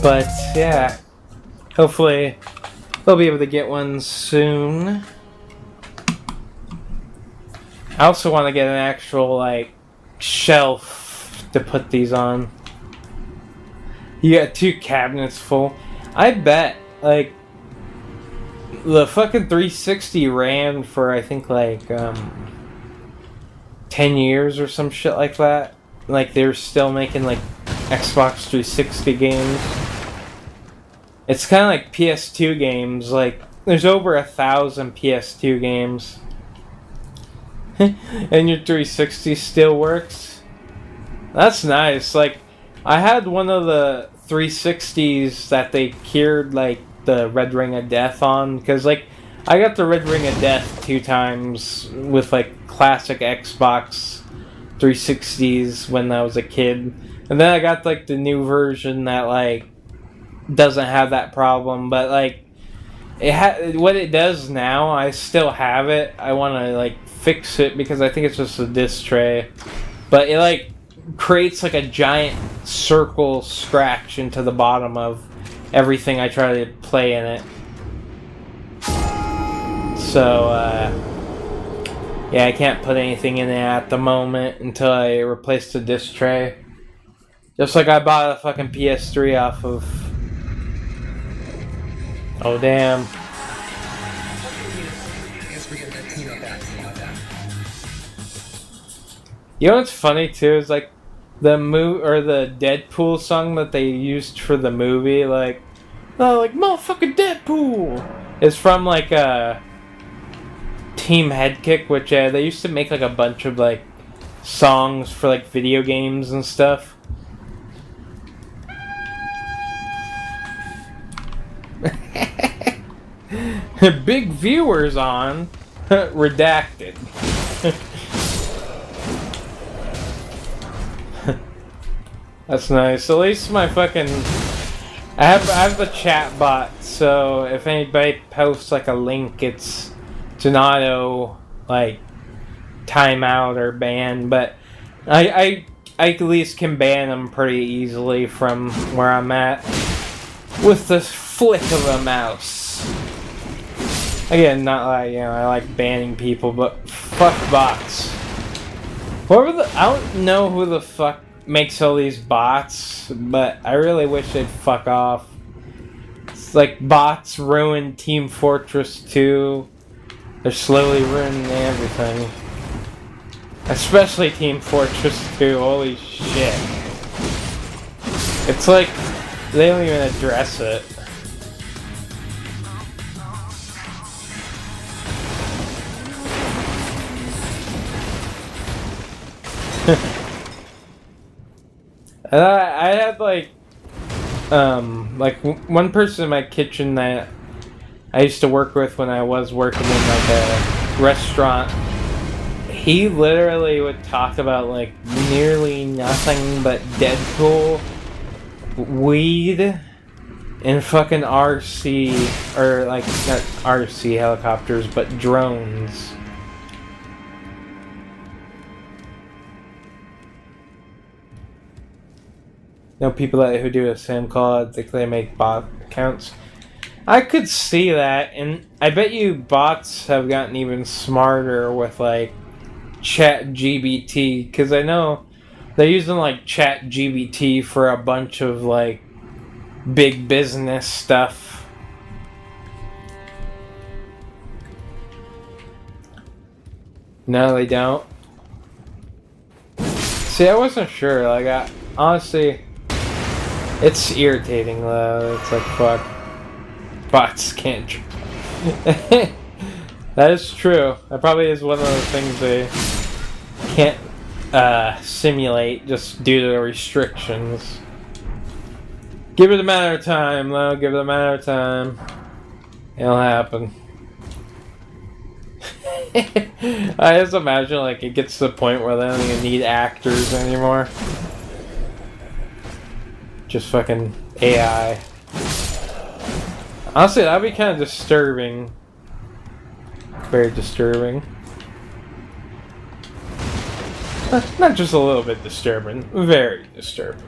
But, yeah. Hopefully, they'll be able to get one soon. I also want to get an actual, like, shelf to put these on. You got 2 cabinets full. I bet, like, the fucking 360 ran for, I think, like, 10 years or some shit like that. Like, they're still making, like, Xbox 360 games. It's kind of like PS2 games. Like, there's over 1,000 PS2 games. And your 360 still works? That's nice. Like, I had one of the 360s that they cured, like, the Red Ring of Death on. Because, like, I got the Red Ring of Death 2 times with, like, classic Xbox 360s when I was a kid. And then I got, like, the new version that, like, doesn't have that problem. But, like, what it does now, I still have it. I want to, like, fix it because I think it's just a disc tray. But it, like, creates, like, a giant circle scratch into the bottom of everything I try to play in it. So, yeah, I can't put anything in it at the moment until I replace the disc tray. Just like I bought a fucking PS3 off of... Oh, damn. You know what's funny, too, is, like, the Deadpool song that they used for the movie, like, oh, like, motherfucking Deadpool! Is from, like, Team Headkick, which, they used to make, like, a bunch of, like, songs for, like, video games and stuff. Big viewers on redacted. That's nice. At least my fucking I have the chat bot, so if anybody posts like a link, it's an auto like timeout or ban. But I I at least can ban them pretty easily from where I'm at with the flick of a mouse. Again, not like, you know, I like banning people, but fuck bots. I don't know who the fuck makes all these bots, but I really wish they'd fuck off. It's like bots ruin Team Fortress 2. They're slowly ruining everything. Especially Team Fortress 2, holy shit. It's like, they don't even address it. And I had like one person in my kitchen that I used to work with when I was working in like a restaurant. He literally would talk about like nearly nothing but Deadpool, weed, and fucking RC, or like not RC helicopters, but drones. You know, people who do a Sam call, I think they make bot accounts. I could see that, and I bet you bots have gotten even smarter with like ChatGPT, because I know they're using like ChatGPT for a bunch of like big business stuff. No, they don't. See, I wasn't sure. Like, honestly, it's irritating though. It's like, fuck. Bots can't. That is true. That probably is one of the things they can't simulate just due to the restrictions. Give it a matter of time, though. Give it a matter of time. It'll happen. I just imagine like it gets to the point where they don't even need actors anymore. Just fucking AI. Honestly, that'd be kind of disturbing. Very disturbing. Not just a little bit disturbing. Very disturbing.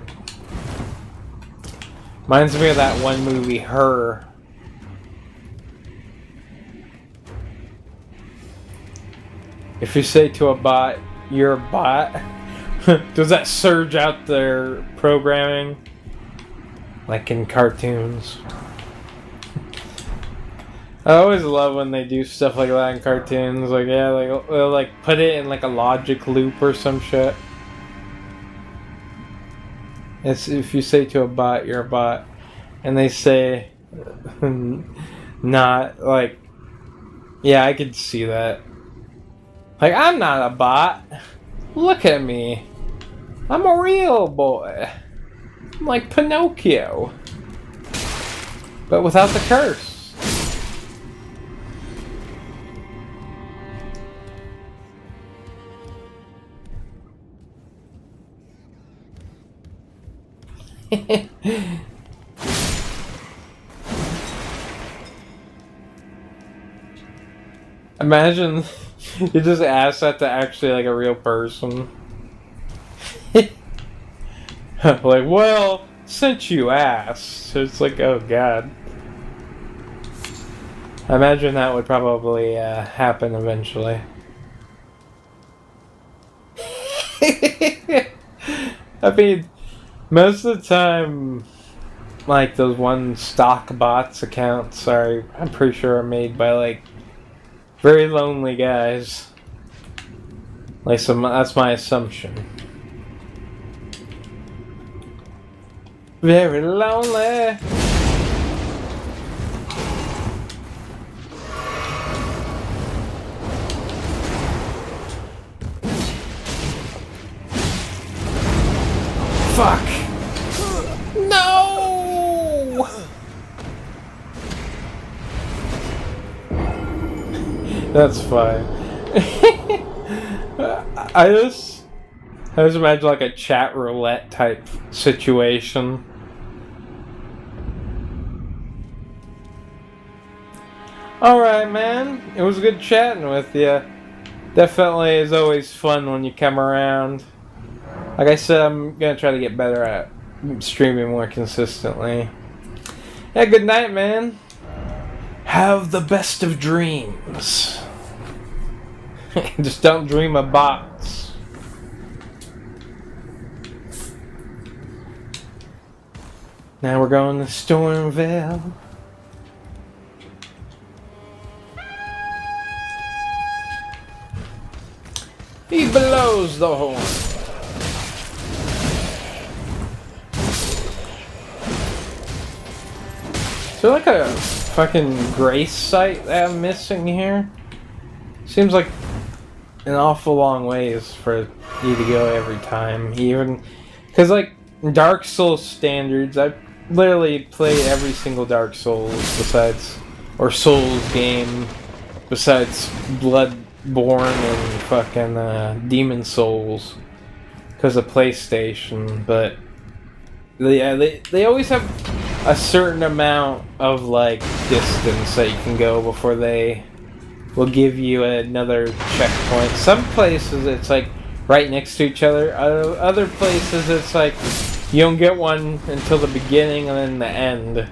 Reminds me of that one movie, Her. If you say to a bot, you're a bot, does that surge out their programming? Like in cartoons. I always love when they do stuff like that in cartoons. Like, yeah, like they'll like put it in like a logic loop or some shit. It's if you say to a bot, you're a bot, and they say, not like, yeah, I could see that. Like, I'm not a bot. Look at me. I'm a real boy. I'm like Pinocchio, but without the curse. Imagine you just ask that to actually like a real person. Like, well, since you asked, it's like, oh god. I imagine that would probably happen eventually. I mean, most of the time, like those one stock bots accounts I'm pretty sure are made by like very lonely guys. Like that's my assumption. Very lonely. Fuck. No! That's fine. I just imagine like a chat roulette type situation. Alright, man. It was good chatting with you. Definitely is always fun when you come around. Like I said, I'm gonna try to get better at streaming more consistently. Yeah, good night, man. Have the best of dreams. Just don't dream of bots. Now we're going to Stormvale. He blows the horn. Is there like a fucking grace site that I'm missing here? Seems like an awful long ways for you to go every time. Even because like Dark Souls standards, I've literally played every single Dark Souls Souls game besides Bloodborne and fucking Demon Souls because of PlayStation. But they always have a certain amount of like distance that you can go before they will give you another checkpoint. Some places it's like right next to each other. Other places it's like you don't get one until the beginning and then the end.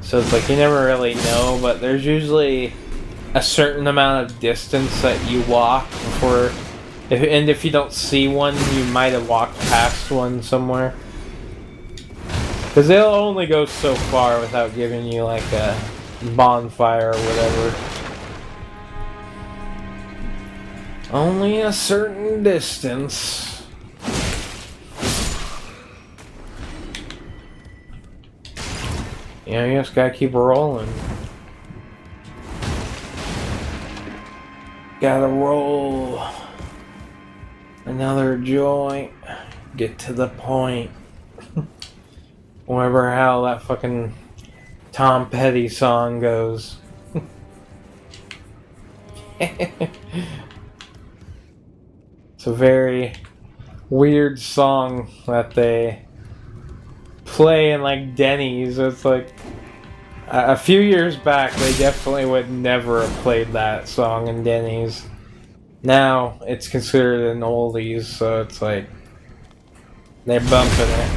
So it's like you never really know, but there's usually a certain amount of distance that you walk before. And if you don't see one, you might have walked past one somewhere. Because they'll only go so far without giving you like a bonfire or whatever. Only a certain distance. Yeah, you just gotta keep rolling. Gotta roll another joint. Get to the point. Whatever how that fucking Tom Petty song goes. It's a very weird song that they play in like Denny's. It's like a few years back they definitely would never have played that song in Denny's. Now it's considered an oldies, so it's like they're bumping it.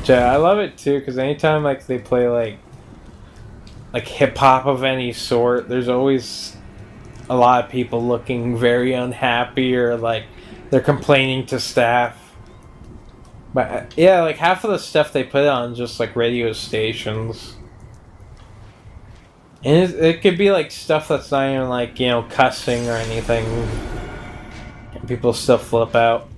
Yeah, I love it too because anytime like they play like hip hop of any sort, there's always a lot of people looking very unhappy or like they're complaining to staff. But yeah, like half of the stuff they put on is just like radio stations, and it could be like stuff that's not even like, you know, cussing or anything, and people still flip out.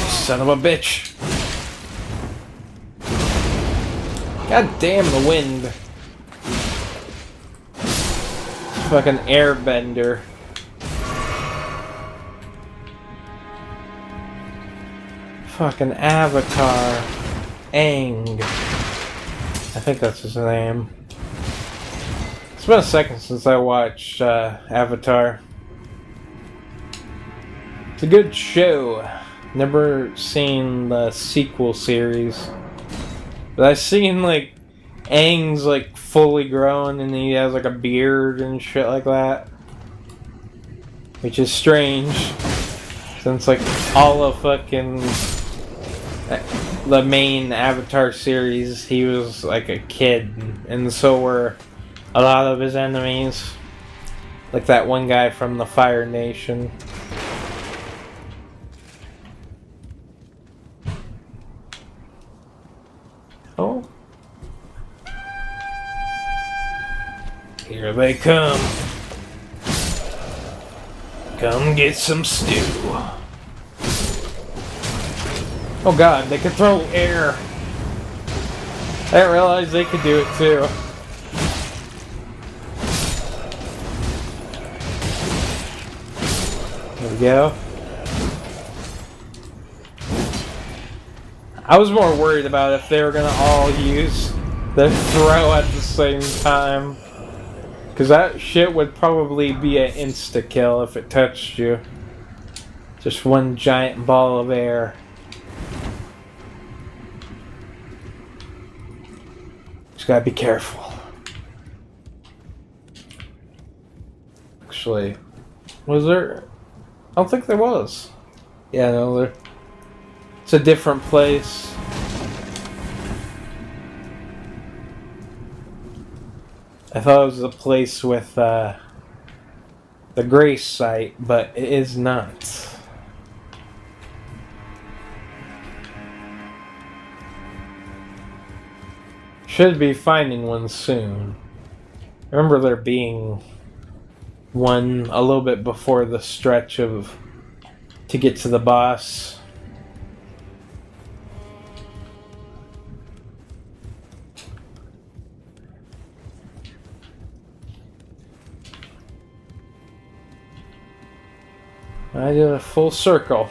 Son of a bitch. God damn the wind. Fucking airbender. Fucking Avatar. Aang. I think that's his name. It's been a second since I watched Avatar. It's a good show. Never seen the sequel series, but I've seen like Aang's like fully grown and he has like a beard and shit like that, which is strange since like all of fucking the main Avatar series he was like a kid, and so were a lot of his enemies, like that one guy from the Fire Nation. Oh. Here they come. Come get some stew. Oh god, they could throw air. I didn't realize they could do it too. There we go. I was more worried about if they were gonna all use the throw at the same time. Because that shit would probably be an insta-kill if it touched you. Just one giant ball of air. Just gotta be careful. Actually, was there? I don't think there was. Yeah, no, there. It's a different place. I thought it was a place with the Grace site, but it is not. Should be finding one soon. I remember there being one a little bit before the stretch of to get to the boss. I did a full circle.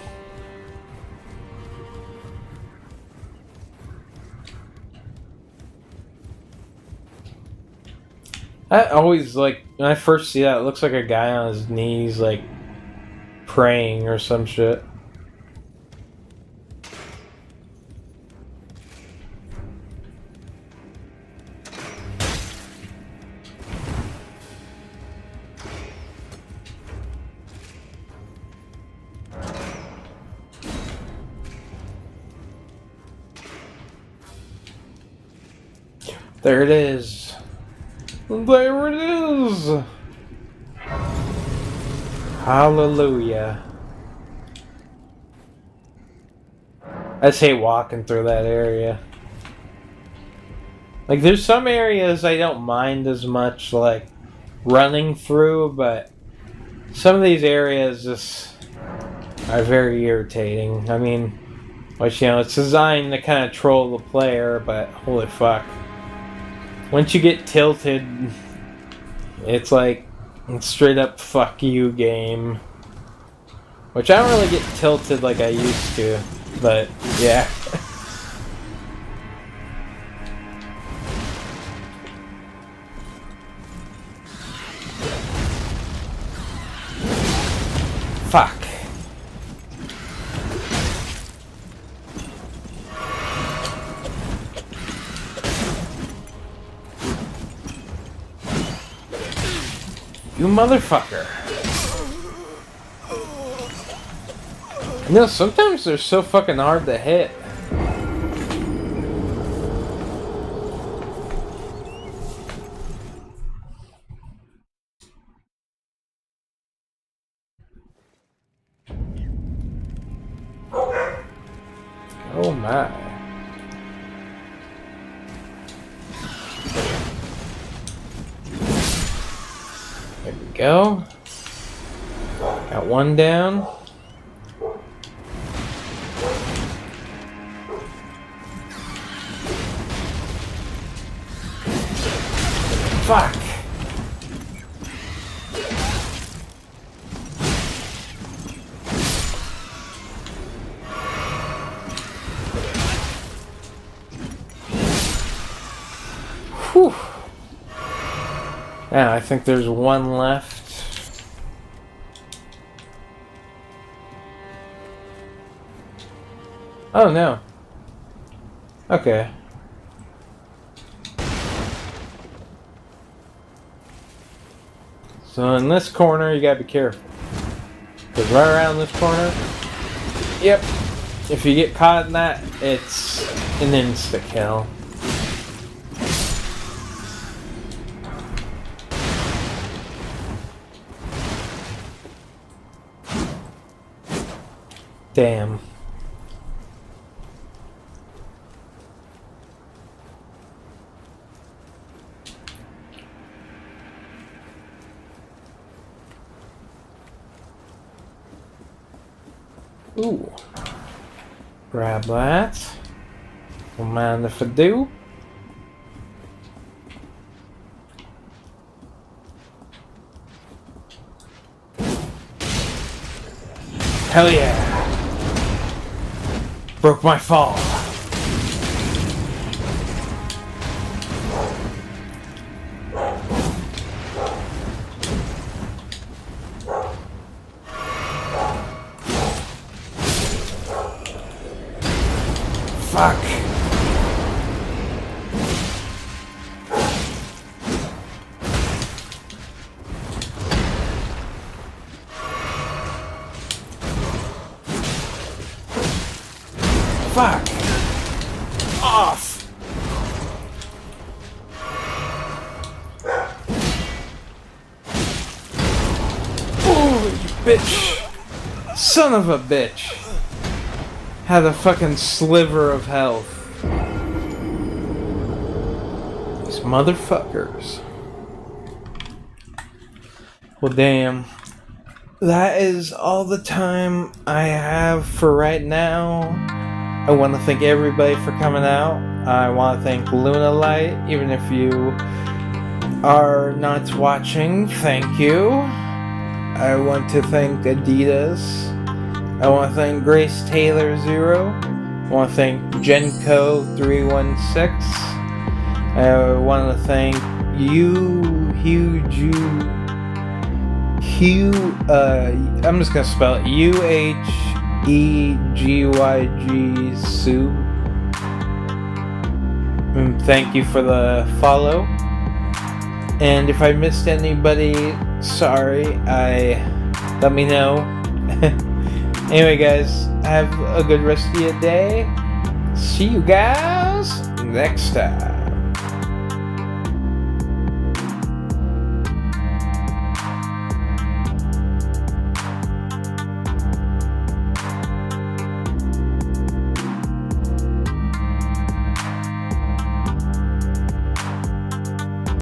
I always, like, when I first see that, it looks like a guy on his knees, like, praying or some shit. There it is. There it is. Hallelujah. I just hate walking through that area. Like, there's some areas I don't mind as much, like, running through, but some of these areas just are very irritating. I mean, which, you know, it's designed to kind of troll the player, but holy fuck. Once you get tilted, it's like straight up fuck you game. Which I don't really get tilted like I used to, but yeah. Fuck. You motherfucker. You know, sometimes they're so fucking hard to hit. Oh my. There we go. Got one down. Fuck. Whew. Now I think there's one left. Oh no. Okay. So in this corner, you gotta be careful. Because right around this corner, yep, if you get caught in that, it's an insta-kill. Damn. Ooh. Grab that. Don't mind if I do. Hell yeah. Broke my fall. Fuck. Fuck off. Oh, you bitch. Son of a bitch. Had a fucking sliver of health. These motherfuckers. Well, damn. That is all the time I have for right now. I want to thank everybody for coming out. I want to thank Luna Light, even if you are not watching, thank you. I want to thank Adidas. I want to thank Grace Taylor 0. I want to thank Genko316. I want to thank I'm just gonna spell it UHEGYG Sue. Thank you for the follow. And if I missed anybody, sorry. Let me know. Anyway, guys, have a good rest of your day. See you guys next time.